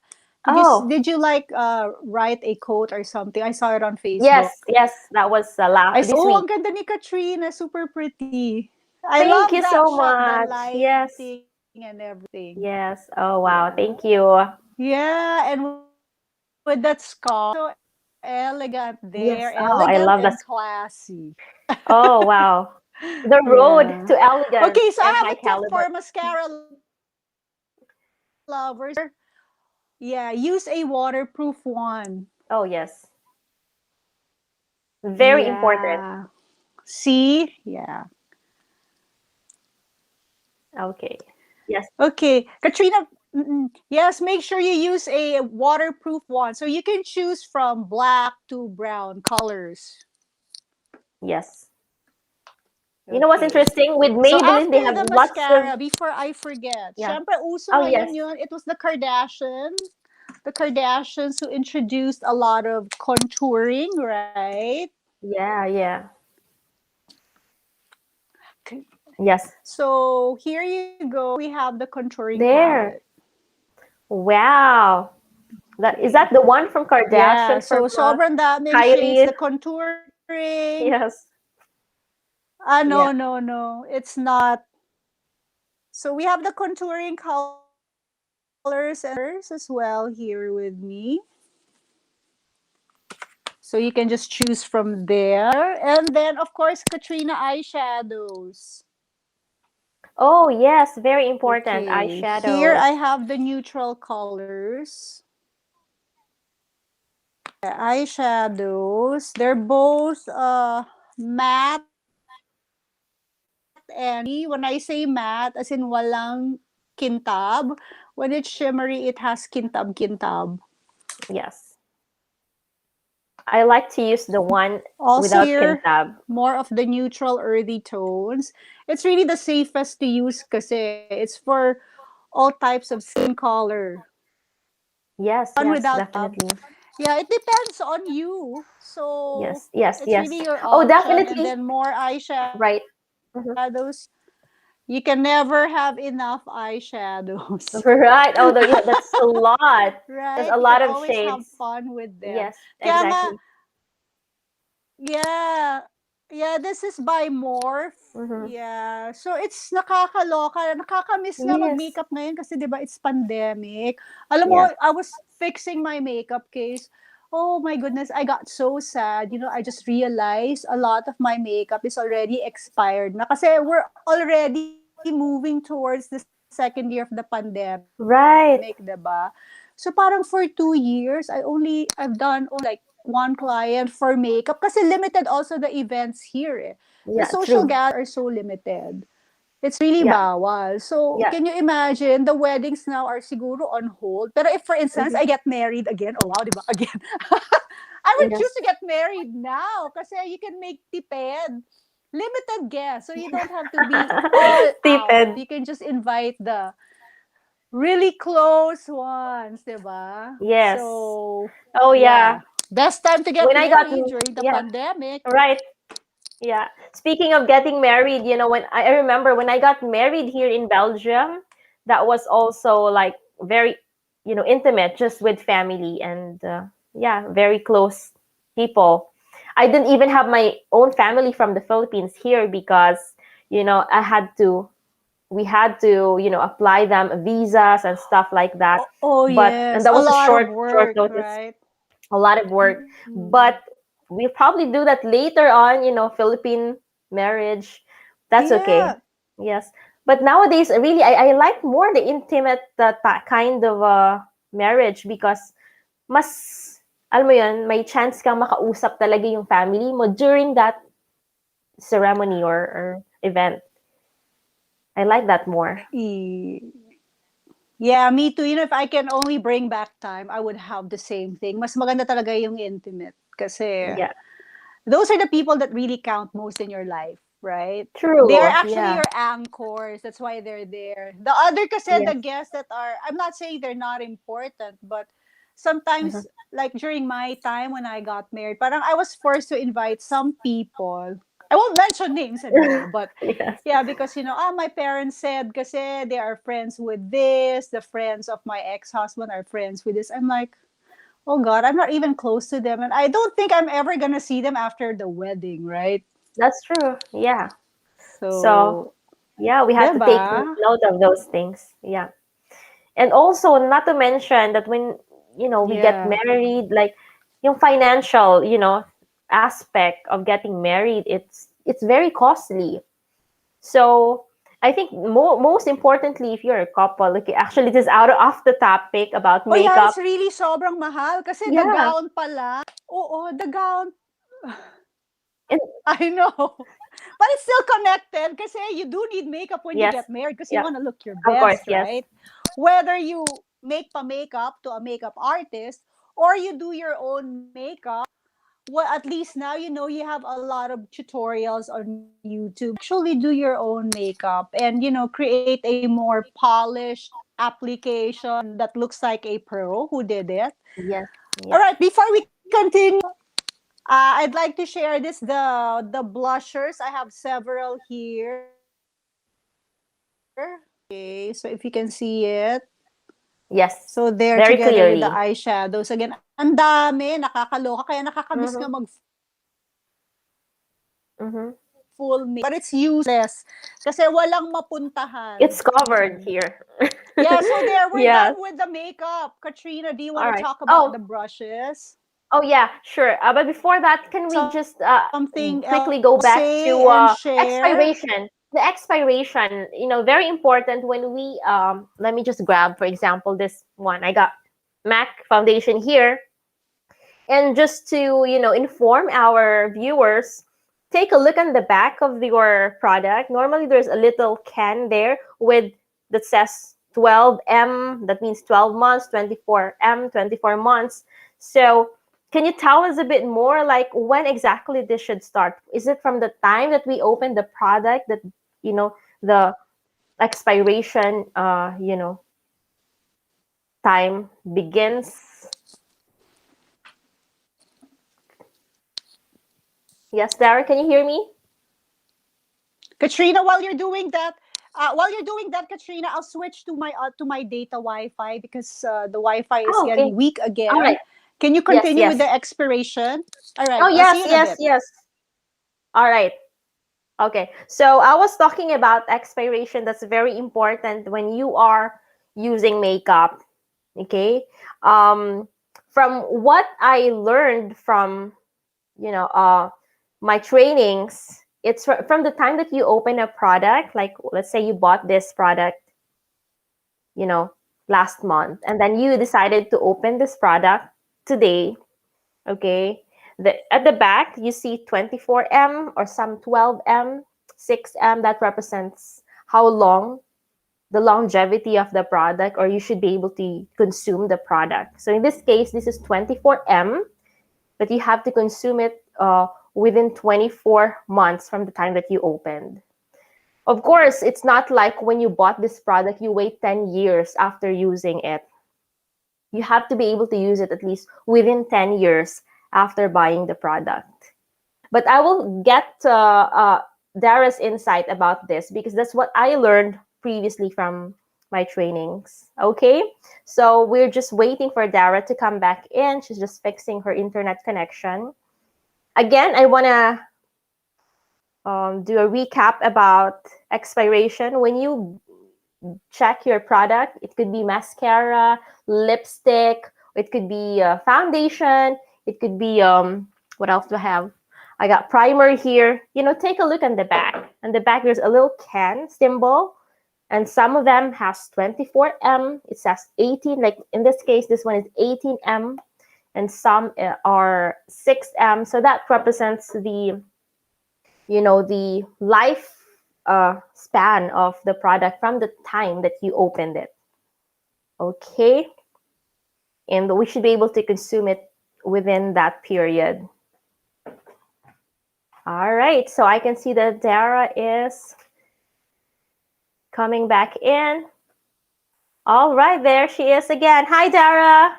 Oh, Did you like write a quote or something? I saw it on Facebook. yes, yes. That was I said, this oh, week. ang ganda ni Katrina, super pretty. I Thank love you that so shot, the much. Yes. lighting and everything. Yes. Oh, wow. Yeah. Thank you. Yeah, and with that scarf, so elegant there, Yes. elegant Oh, I and love that. classy. Oh, wow. The road Yeah. to elegance Okay, so I and have high a tip caliber. for mascara lovers. Yeah, use a waterproof one. Oh, yes. Very important. Yeah. See? Yeah. Okay. Yes. Okay, Katrina. Yes, make sure you use a waterproof one. So you can choose from black to brown colors. Yes. You know what's Okay. interesting? With So Maybelline, they after have the lots of mascara, before I forget, yeah. syempre uso Oh, yes. ngayon yun, it was the Kardashians who introduced a lot of contouring, right? Yeah, yeah. Okay. Yes. So here you go. We have the contouring There. palette. Wow. Is Okay. that the one from Yeah, Kardashian from so sobrang daming shades. Kylie? The contouring. Yes. No, Yeah. no, no. It's not. So we have the contouring colors and as well here with me. So you can just choose from there. And then, of course, Katrina eyeshadows. Oh, yes. Very important. Okay, here Eyeshadows. I have the neutral colors. Eyeshadows. They're both matte and shimmery. When I say matte, as in walang kintab. When it's shimmery, it has kintab. Yes. I like to use the one Also without here, kintab. more of the neutral earthy tones. It's really the safest to use because it's for all types of skin color. Yes, One yes, without definitely. yeah, it depends on you. So Yes, yes, it's yes. really your Oh, option. And definitely. then more Right. eyeshadows. Mhm. You can never have enough eyeshadows. Right. Oh, yeah, that's a lot. There's Right? a You can lot of always have shades. fun with them. Yes, Kaya nga, exactly. yeah. Yeah, this is by Morph. Mm-hmm. Yeah. So it's nakakaloka. Nakakamiss nga Yes. mag-makeup ngayon kasi 'di ba it's pandemic. Alam mo, Yes. I was fixing my makeup case. Oh my goodness, I got so sad. I just realized a lot of my makeup is already expired na kasi we're already moving towards the second year of the pandemic, 'di ba? So Right. parang for 2 years, I've done only like one client for makeup kasi limited also the events here. The social Yeah, gatherings are true. so limited. It's really Yeah. bawal. So, Yeah. can you imagine, the weddings now are siguro on hold. Pero if, for instance, Mm-hmm. I get married again, oh wow, di ba? Again. I would choose Yes. to get married now kasi you can make tipid. Limited guests. So, you don't have to be all out. Stupid. You can just invite the really close ones, di ba? Yes. So, Oh, yeah. yeah. Best time to get When I got, married during the yeah, pandemic. right. Yeah. Speaking of getting married, when I remember when I got married here in Belgium, that was also like very, intimate, just with family and yeah, very close people. I didn't even have my own family from the Philippines here because, we had to, apply them visas and stuff like that. Oh, And yes. that A was a lot of short work, notice, right? a lot of work. Mm. But we'll probably do that later on, Philippine marriage. That's okay. Yeah. Yes. But nowadays, really, I like more the intimate kind of marriage because mas, alam mo yun, may chance kang makausap talaga yung family mo during that ceremony or event. I like that more. E- Yeah, me too. If I can only bring back time, I would have the same thing. Mas maganda talaga yung intimate. Kasi Yeah. those are the people that really count most in your life, right? They're True. actually Yeah. your anchors. That's why they're there. The other kasi, the Yes. guests that are, I'm not saying they're not important, but Mhm. sometimes, like during my time when I got married, parang I was forced to invite some people. I won't mention names anymore, but Yes. yeah, because my parents said kasi they are friends with this, the friends of my ex-husband are friends with this. I'm like, oh God, I'm not even close to them. And I don't think I'm ever going to see them after the wedding, right? That's true. Yeah. So, So, yeah, we have to take diba? note of those things. Yeah. And also, not to mention that when, we get Yeah. married, like, yung financial, aspect of getting married, it's very costly. So, I think most importantly, if you're a couple, like, actually, this is out of off the topic about Oh yeah, makeup. it's really sobrang mahal kasi the Yeah. gown pala. Oo, the gown. And I know. But it's still connected kasi you do need makeup when you yes. get married because you Yeah. want to look your Of course, best, yes. right? Whether you make pa makeup to a makeup artist or you do your own makeup, well, at least now you have a lot of tutorials on YouTube. You can actually do your own makeup and create a more polished application that looks like a pro who did it. Yes. All Yeah. right, before we continue, I'd like to share the blushers. I have several here. Okay, so if you can see it. Yes. So they're Very together with the clearly. eyeshadows. Again, ang dami, nakakaloka. Kaya nakakamiss nga Mm-hmm. mag-full makeup. But Mm-hmm. it's useless. Kasi walang mapuntahan. It's covered here. Yeah, so there, we're Yes. done with the makeup. Katrina, do you want All to right. talk about Oh, the brushes? yeah, sure. But before that, can we just Something else quickly to go back say to and share? expiration? The expiration, very important when we let me just grab, for example, this one. I got MAC foundation here. And just to, inform our viewers, take a look on the back of your product. Normally, there's a little can there with that says 12M. That means 12 months, 24M, 24 months. So, can you tell us a bit more, like when exactly this should start? Is it from the time that we open the product that, the expiration, time begins? Yes, Dara, can you hear me? Katrina, while you're doing that, While you're doing that, Katrina, I'll switch to my data Wi-Fi because the Wi-Fi is Oh, okay. getting weak All again. right. Can you Yes, continue with yes. the expiration? All Oh, right, I'll yes, see you in a yes, bit. yes. All right. Okay. So I was talking about expiration. That's very important when you are using makeup. Okay. Um, from what I learned from, you know, my trainings, it's from the time that you open a product, like let's say you bought this product, you know, last month, and then you decided to open this product today. Okay. At the back, you see 24M or some 12M, 6M. That represents how long, the longevity of the product, or you should be able to consume the product. So in this case, this is 24M, but you have to consume it within 24 months from the time that you opened. Of course, it's not like when you bought this product, you wait 10 years after using it. You have to be able to use it at least within 10 years after buying the product. But I will get Dara's insight about this because that's what I learned previously from my trainings. Okay, so we're just waiting for Dara to come back in. She's just fixing her internet connection. Again, I want to do a recap about expiration. When you check your product, it could be mascara, lipstick, it could be foundation, it could be what else do I have? I got primer here. Take a look on the back. On the back, there's a little can symbol, and some of them has 24M. It says 18. Like in this case, this one is 18M, and some are 6M. So that represents the life span of the product from the time that you opened it. Okay, and we should be able to consume it within that period. All right, so I can see that Dara is coming back in. All right, there she is again. Hi, Dara.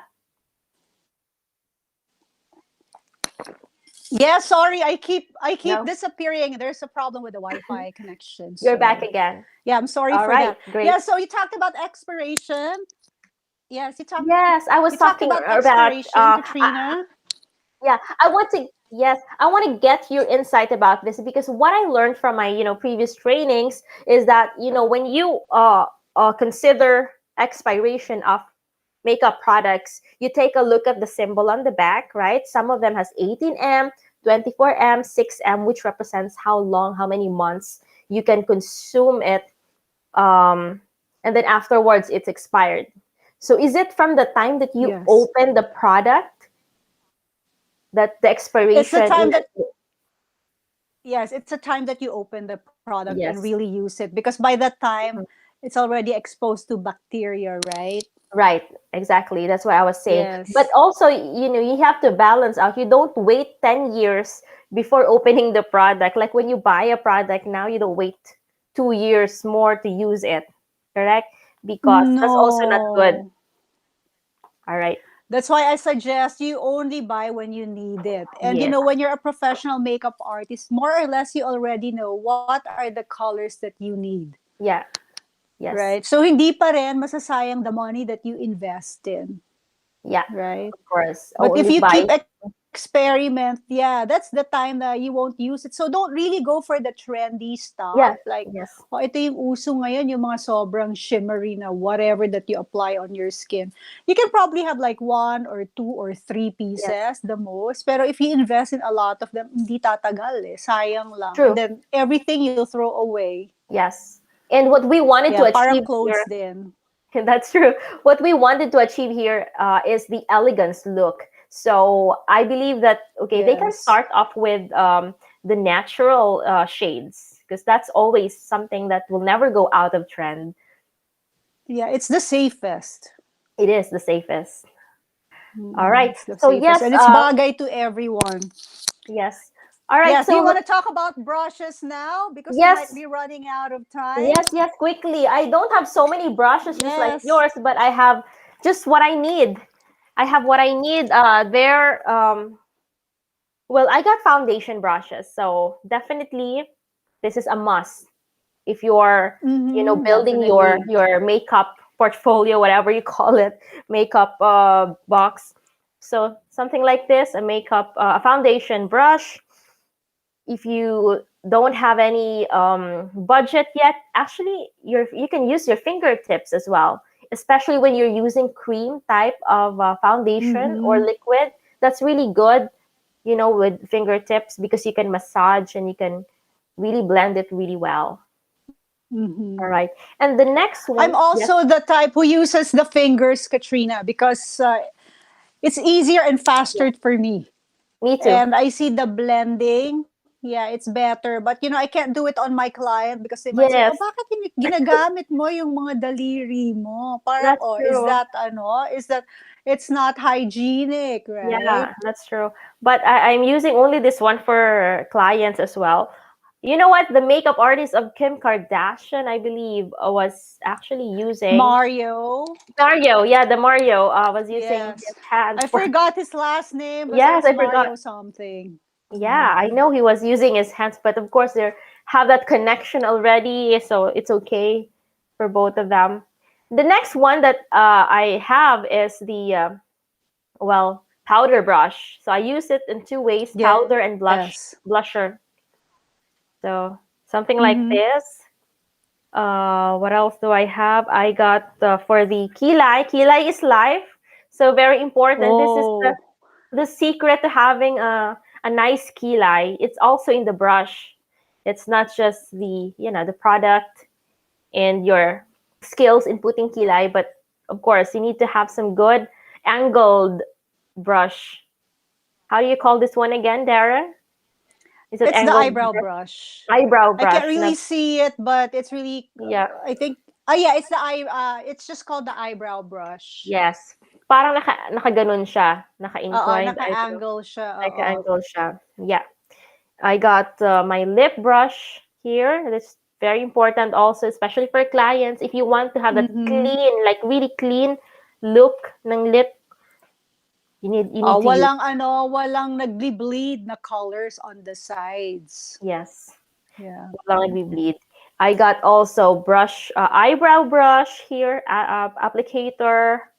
Yeah, sorry, I keep No, disappearing. There's a problem with the Wi-Fi connection. you're back So again. yeah, I'm sorry All for right, that. great. Yeah, so you talked about expiration. Yes, Yes, I was you talked talking about about expiration, Katrina. yeah, I want to get your insight about this because what I learned from my previous trainings is that when you consider expiration of makeup products, you take a look at the symbol on the back, right? Some of them has 18M, 24M, 6M, which represents how long, how many months you can consume it, and then afterwards it's expired. So is it from the time that you Yes. open the product that the It's the expiration time in that Yes, it's a time that you open the product and really yes. use it because by that time Mhm. it's already exposed to bacteria, right? Right, exactly. That's what I was saying. But Yes. also, you have to balance out. You don't wait 10 years before opening the product. Like when you buy a product now, you don't wait 2 years more to use it. Correct? Because that's also not good. No. All right. That's why I suggest you only buy when you need it. And Yeah. when you're a professional makeup artist, more or less you already know what are the colors that you need, Yeah. Yes. right? So hindi pa rin masasayang the money that you invest in, Yeah. right? Of course. But if Only you buy. keep experiment, yeah, that's the time that you won't use it. So don't really go for the trendy stuff Yeah. like, Yes. oh, ito yung uso ngayon, yung mga sobrang shimmery na whatever that you apply on your skin. You can probably have like one or two or three Yes. pieces the most. Pero if you invest in a lot of them, hindi tatagal eh. Sayang lang. And True. then everything you'll throw away. Yes. And what we wanted Yeah, to parang achieve clothes here. din. That's true. What we wanted to achieve here is the elegance look. So I believe that okay, they can Yes. start off with the natural shades because that's always something that will never go out of trend. Yeah, it's the safest. It is the safest. All Mm, right. it's the So safest. yes, And it's bagay to everyone. yes. All right. Yes, do So you want to talk about brushes now? Because we might yes, be running out of time. yes. Quickly. I don't have so many brushes just like Yes. yours, but I have just what I need. I have what I need. There. Well, I got foundation brushes, so definitely this is a must. if you're, building your Definitely. makeup portfolio, whatever you call it, makeup box. So something like this, a makeup, a foundation brush. If you don't have any budget yet, actually you can use your fingertips as well, especially when you're using cream type of foundation or Mm-hmm. liquid. That's really good, with fingertips, because you can massage and you can really blend it really well. Mm-hmm. All right. And the next I'm one, yes, also the type who uses the fingers, Katrina, because it's easier and yeah, faster for me. me too. And I see the blending. Yeah, it's better. But I can't do it on my client because they might say, "Oh, Yes, bakit ginagamit mo yung mga daliri mo?" Parang, that's "Oh, is true. that ano? Is that it's not hygienic, right?" Yeah, that's true. But I'm using only this one for clients as well. You know what? The makeup artist of Kim Kardashian, I believe, was actually using Mario. Mario. Yeah, the Mario was using Yes. his hands I for. forgot his last name, but Yes, it's I forgot. Mario something. Yeah, I know he was using his hands, but of course they have that connection already, so it's okay for both of them. The next one that I have is the powder brush. So I use it in two ways: powder and Yes. blusher. So something like Mm-hmm. this. What else do I have? I got for the kilay. Kilay is life, so very important. This is the Oh. secret to having a nice kilay. It's also in the brush. It's not just the product and your skills in putting kilay, but of course you need to have some good angled brush. How do you call this one again, Dara? Is it It's the angled eyebrow brush? brush. Eyebrow I can't brush. really see it, but it's really. Yeah. I think. Oh yeah, it's the eye. It's just called the eyebrow brush. Yes. Parang nakaganon siya. Naka-inclined eyebrow. Naka-angle siya. Oo. Naka-angle siya. Yeah. I got my lip brush here. That's very important also, especially for clients. If you want to have that Mm-hmm. clean, like really clean look ng lip, you need to use. Walang nagbi-bleed na colors on the sides. Yes. Yeah. Walang nagbi-bleed. I got also eyebrow brush here, applicator.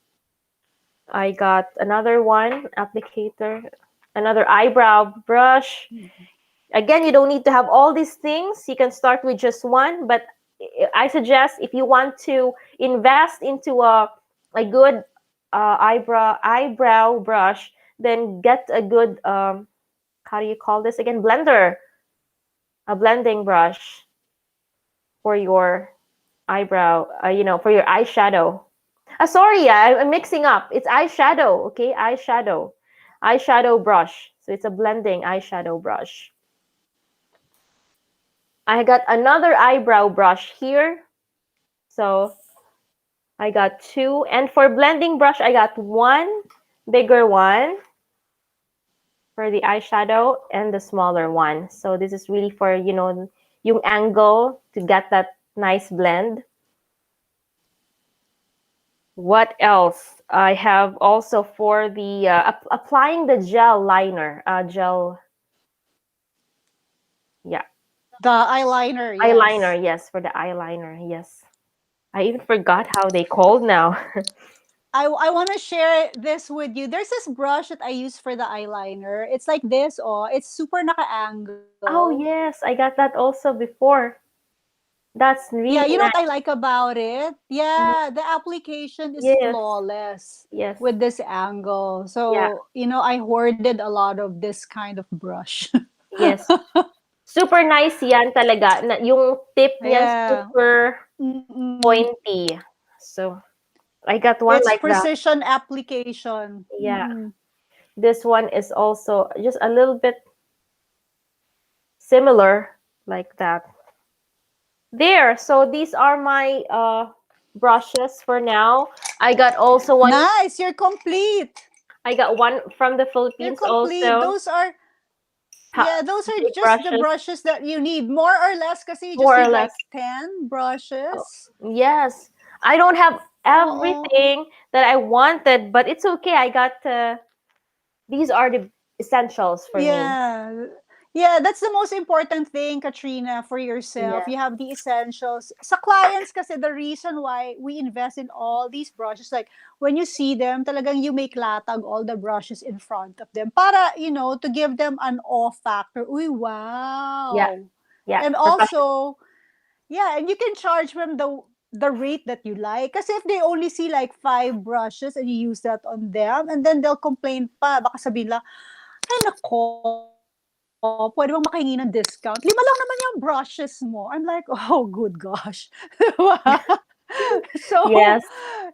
I got another one, applicator, another eyebrow brush. Again, you don't need to have all these things. You can start with just one, but I suggest if you want to invest into a good eyebrow brush, then get a good how do you call this again? Blender, a blending brush for your eyebrow, for your eyeshadow. Sorry, I'm mixing up. It's eyeshadow, okay? Eyeshadow brush. So it's a blending eyeshadow brush. I got another eyebrow brush here. So I got two. And for blending brush, I got one bigger one for the eyeshadow and the smaller one. So this is really for, yung angle to get that nice blend. What else? I have also for the applying the gel liner, yeah, The eyeliner, eyeliner. yes. Yes, for the eyeliner. Yes, I even forgot how they called now. I want to share this with you. There's this brush that I use for the eyeliner. It's like this, it's super naka-angle. Oh yes, I got that also before. That's Yeah, really you know what I nice. like about it? Mhm. Yeah, the application is Yes, flawless yes, with this angle. yeah, So, I hoarded a lot of this kind of brush. yes. Super nice yan talaga. Yung tip niyan Yeah. super Mm-mm. pointy. So I got one It's like that. precision application. Yeah. Mm-hmm. This one is also just a little bit similar like that. There. So these are my brushes for now. I got also one. Nice, you're complete. I got one from the You're Philippines complete. also. Those are Yeah, those are Big just the brushes, brushes that you need, more or less, kasi you just more or need less. like 10 Oh, brushes. yes. I don't have Oo. everything that I wanted, but it's okay. I got these are the essentials for me. Yeah. Yeah, that's the most important thing, Katrina, for yourself. Yeah. You have the essentials. Sa clients kasi the reason why we invest in all these brushes, like when you see them, talagang you make latag all the brushes in front of them para, to give them an awe factor. Uy, Yeah. wow. Yeah. And Professional. also, yeah, and you can charge them the rate that you like. Kasi if they only see like five brushes and you use that on them, and then they'll complain pa, baka sabihin lang, ay nako, pwede bang makahingi ng discount? 5 lang naman yung brushes mo. I'm like, oh, good gosh. Diba? So, Yes.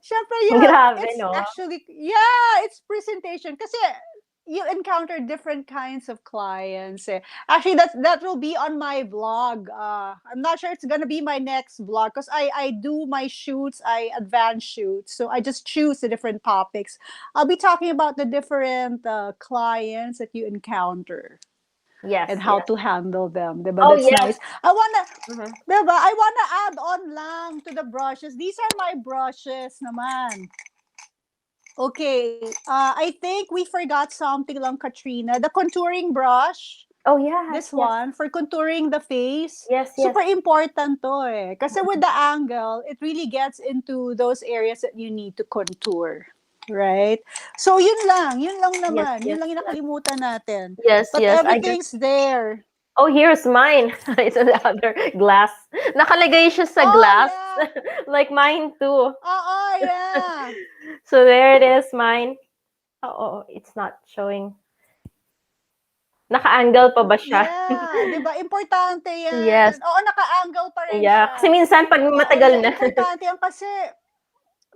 syempre, it's Grabe, actually, no? yeah, it's presentation. Kasi you encounter different kinds of clients. Actually, that will be on my vlog. I'm not sure it's gonna be my next vlog because I do my shoots, I advance shoots, so I just choose the different topics. I'll be talking about the different clients that you encounter Yes, and how yes. to handle them. Diba? Oh, That's yes. nice. Mhm. I wanna add on lang to the brushes. These are my brushes naman. Okay, I think we forgot something lang, Katrina. The contouring brush, Oh, yes, this yes. one, for contouring the face, Yes, yes. super important to eh. Kasi with the angle, it really gets into those areas that you need to contour. Right? So, yun lang Yes, naman. Yun yes, lang yung yes. nakalimutan natin. Yes, But yes. I guess. everything's there. Oh, here's mine. It's on the other glass. Nakalagay siya sa Oh, glass. yeah. Like mine too. Oh, yeah. So there it is, mine. Oh, it's not showing. Naka-angle pa ba siya? Yeah, 'di ba importante 'yan. Yes. Oo, naka-angle pa rin Yeah. Kasi siya. minsan pag Oo, matagal na. importante 'yan kasi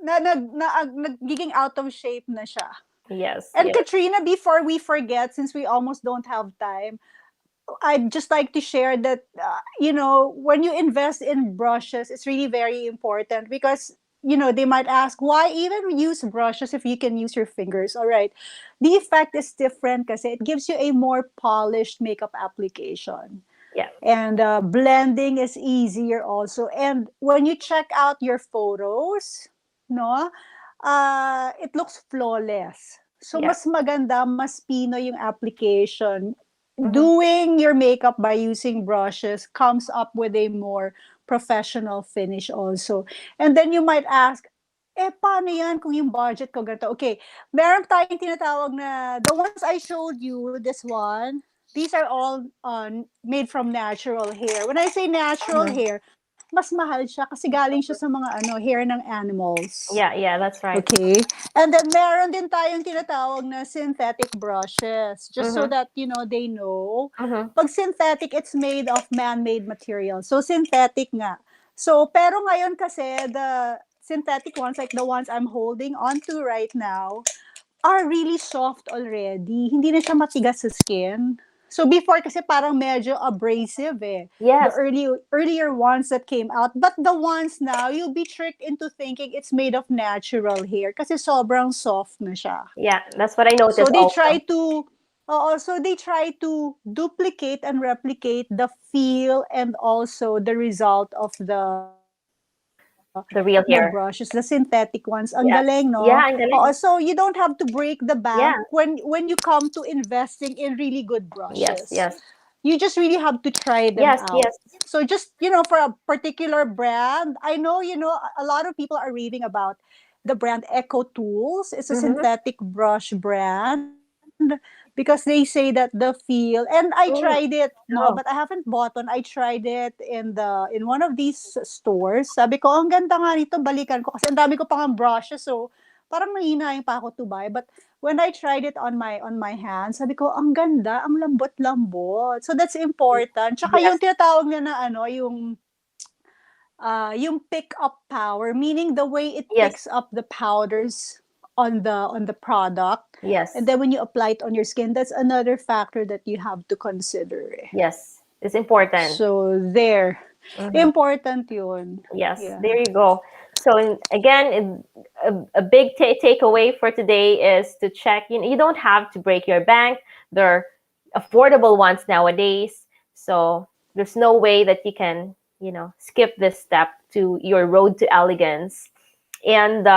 nagiging out of shape na siya. Yes, And yes. Katrina, before we forget, since we almost don't have time, I'd just like to share that, when you invest in brushes, it's really very important because, they might ask, why even use brushes if you can use your fingers? All right. The effect is different because it gives you a more polished makeup application. Yeah. And blending is easier also. And when you check out your photos, no, it looks flawless. So Yeah. mas maganda, mas pino yung application. Mhm. Doing your makeup by using brushes comes up with a more professional finish also. And then you might ask, paano yan kung yung budget ko ganito? Okay, meron tayong tinatawag na, the ones I showed you, this one, these are all made from natural hair. When I say natural Mhm. hair, mas mahal siya kasi galing siya sa mga hair ng animals. Yeah, yeah, that's right. Okay? And then meron din tayong tinatawag na synthetic brushes. Just so Mhm. that, they know. Mhm. Pag synthetic, it's made of man-made material. So, synthetic nga. So, pero ngayon kasi, the synthetic ones, like the ones I'm holding onto right now, are really soft already. Hindi na siya matigas sa skin. So before kasi parang medyo abrasive eh. The Yes. earlier ones that came out. But the ones now, you'll be tricked into thinking it's made of natural hair kasi sobrang soft na siya. Yeah, that's what I So noticed they try also. to duplicate and replicate the feel and also the result of the The real brushes, the hair. synthetic ones. Ang galing, Yes. no? Yeah, ang Oo, galing. so you don't have to break the bank Yeah. when you come to investing in really good Yes, brushes. yes. You just really have to try them Yes, out. yes. So just, for a particular brand, I know, a lot of people are reading about the brand Echo Tools. It's a Mhm. synthetic brush brand because they say that the feel, and I tried Mm. it, no, but I Oh, haven't bought one. I tried it in one of these stores. Sabi ko, ang ganda nga nito, balikan ko kasi ang dami ko pang brushes, so parang nanghihinayang pa ako to buy. But when I tried it on my hands, sabi ko, ang ganda, ang lambot-lambot. So that's important. Tsaka yung yes. tinatawag niya na yung pick up power, meaning the way it Yes. picks up the powders on the product, and Yes. then when you apply it on your skin, that's another factor that you have to consider. Yes. It's important. So there, Mhm. important yun. Yes, Yeah. there you go. So again, a big takeaway for today is to check. You don't have to break your bank. There are affordable ones nowadays. So there's no way that you can, skip this step to your road to elegance. And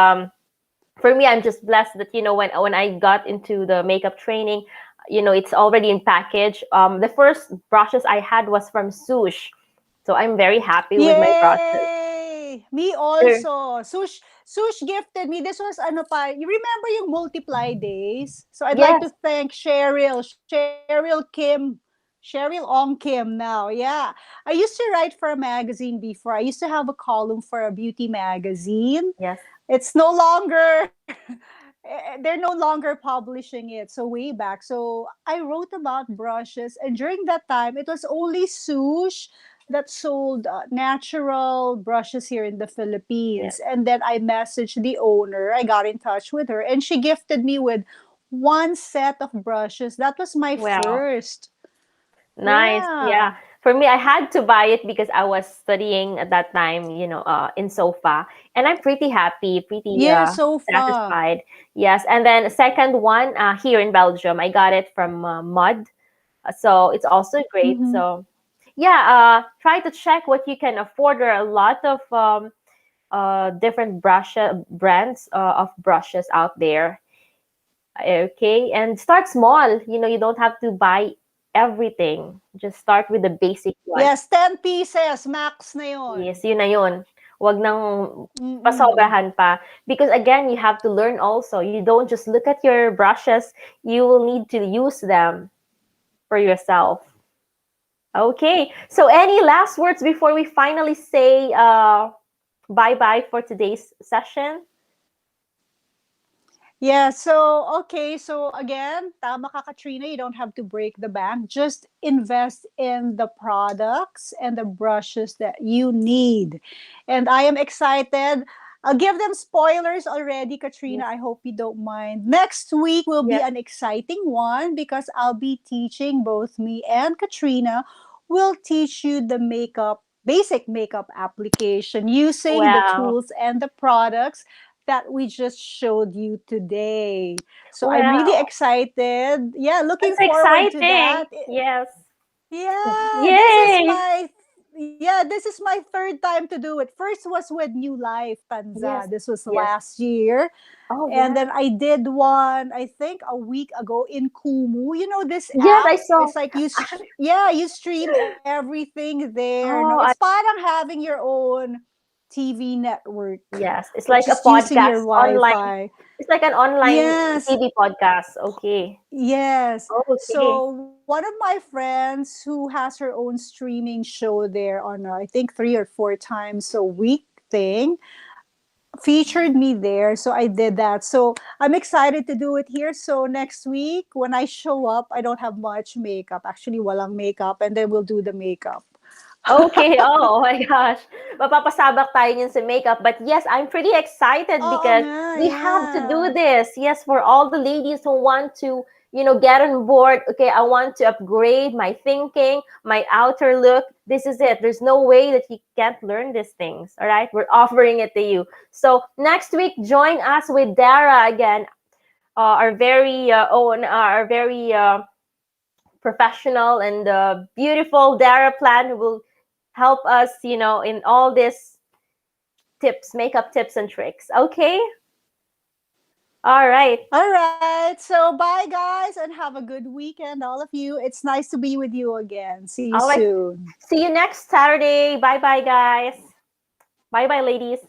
for me, I'm just blessed that when I got into the makeup training, it's already in package. The first brushes I had was from Sush. So I'm very happy with my brushes. Yay! Me They're- also. Sush gifted me. This was ano pa. You remember yung multiply days? So I'd like to Yes, thank Cheryl Ong Kim now. Yeah. I used to write for a magazine before. I used to have a column for a beauty magazine. yes. It's no longer they're no longer publishing it, so way back. So I wrote about brushes, and during that time it was only Sush that sold natural brushes here in the Yeah. Philippines. And then I messaged the owner, I got in touch with her, and she gifted me with one set of brushes. That was my Wow. first. Nice. Yeah. Yeah. For me, I had to buy it because I was studying at that time, in SOFA. And I'm pretty happy, pretty Yeah, sofa. satisfied. Yes. And then second one, here in Belgium, I got it from Mud. So it's also great. Mm-hmm. So yeah, try to check what you can afford. There are a lot of different brands of brushes out there. Okay, and start small. You don't have to buy everything. Just start with the basic one. Yes, 10 pieces max na Yes, yon. yun na yun. Wag nang Mm-mm. pasobrahan pa. Because again, you have to learn also. You don't just look at your brushes. You will need to use them for yourself. Okay, so any last words before we finally say bye-bye for today's session? Yeah, so okay, so again, tama ka Katrina, you don't have to break the bank. Just invest in the products and the brushes that you need. And I am excited. I'll give them spoilers already, Katrina. Yes. I hope you don't mind. Next week will be Yes. an exciting one because I'll be teaching both me and Katrina will teach you the basic makeup application using the Wow. tools and the products that we just showed you today. So I'm really Wow. excited. Yeah, looking That's forward to exciting. that. Yes. Yeah, Yay. this is my third time to do it. First was with New Life Tanza. Yes. This was Yes. last year. Oh, And yeah. then I did one, I think a week ago in Kumu. You know this Yes, app? I saw. It's like you stream everything there. No, it's Oh, parang having your own TV network, yes. It's but like a just using your podcast online. Wi-Fi. It's like an online Yes, TV podcast. Okay. yes. Okay. So one of my friends who has her own streaming show there on I think 3 or 4 times a week thing featured me there. So I did that. So I'm excited to do it here. So next week when I show up, I don't have much makeup. Actually, walang makeup, and then we'll do the makeup. Okay. Oh my gosh. Mapapasabak tayo niyan sa makeup. But yes, I'm pretty excited Oo because nga, we have to yeah. do this. Yes, for all the ladies who want to, get on board. Okay, I want to upgrade my thinking, my outer look. This is it. There's no way that you can't learn these things. All right. We're offering it to you. So next week, join us with Dara again, our very own, our very professional and beautiful Dara plan who will help us, in all these tips, makeup tips and tricks. Okay? All right. All right. So bye, guys, and have a good weekend, all of you. It's nice to be with you again. See you All right. soon. See you next Saturday. Bye bye, guys. Bye bye, ladies.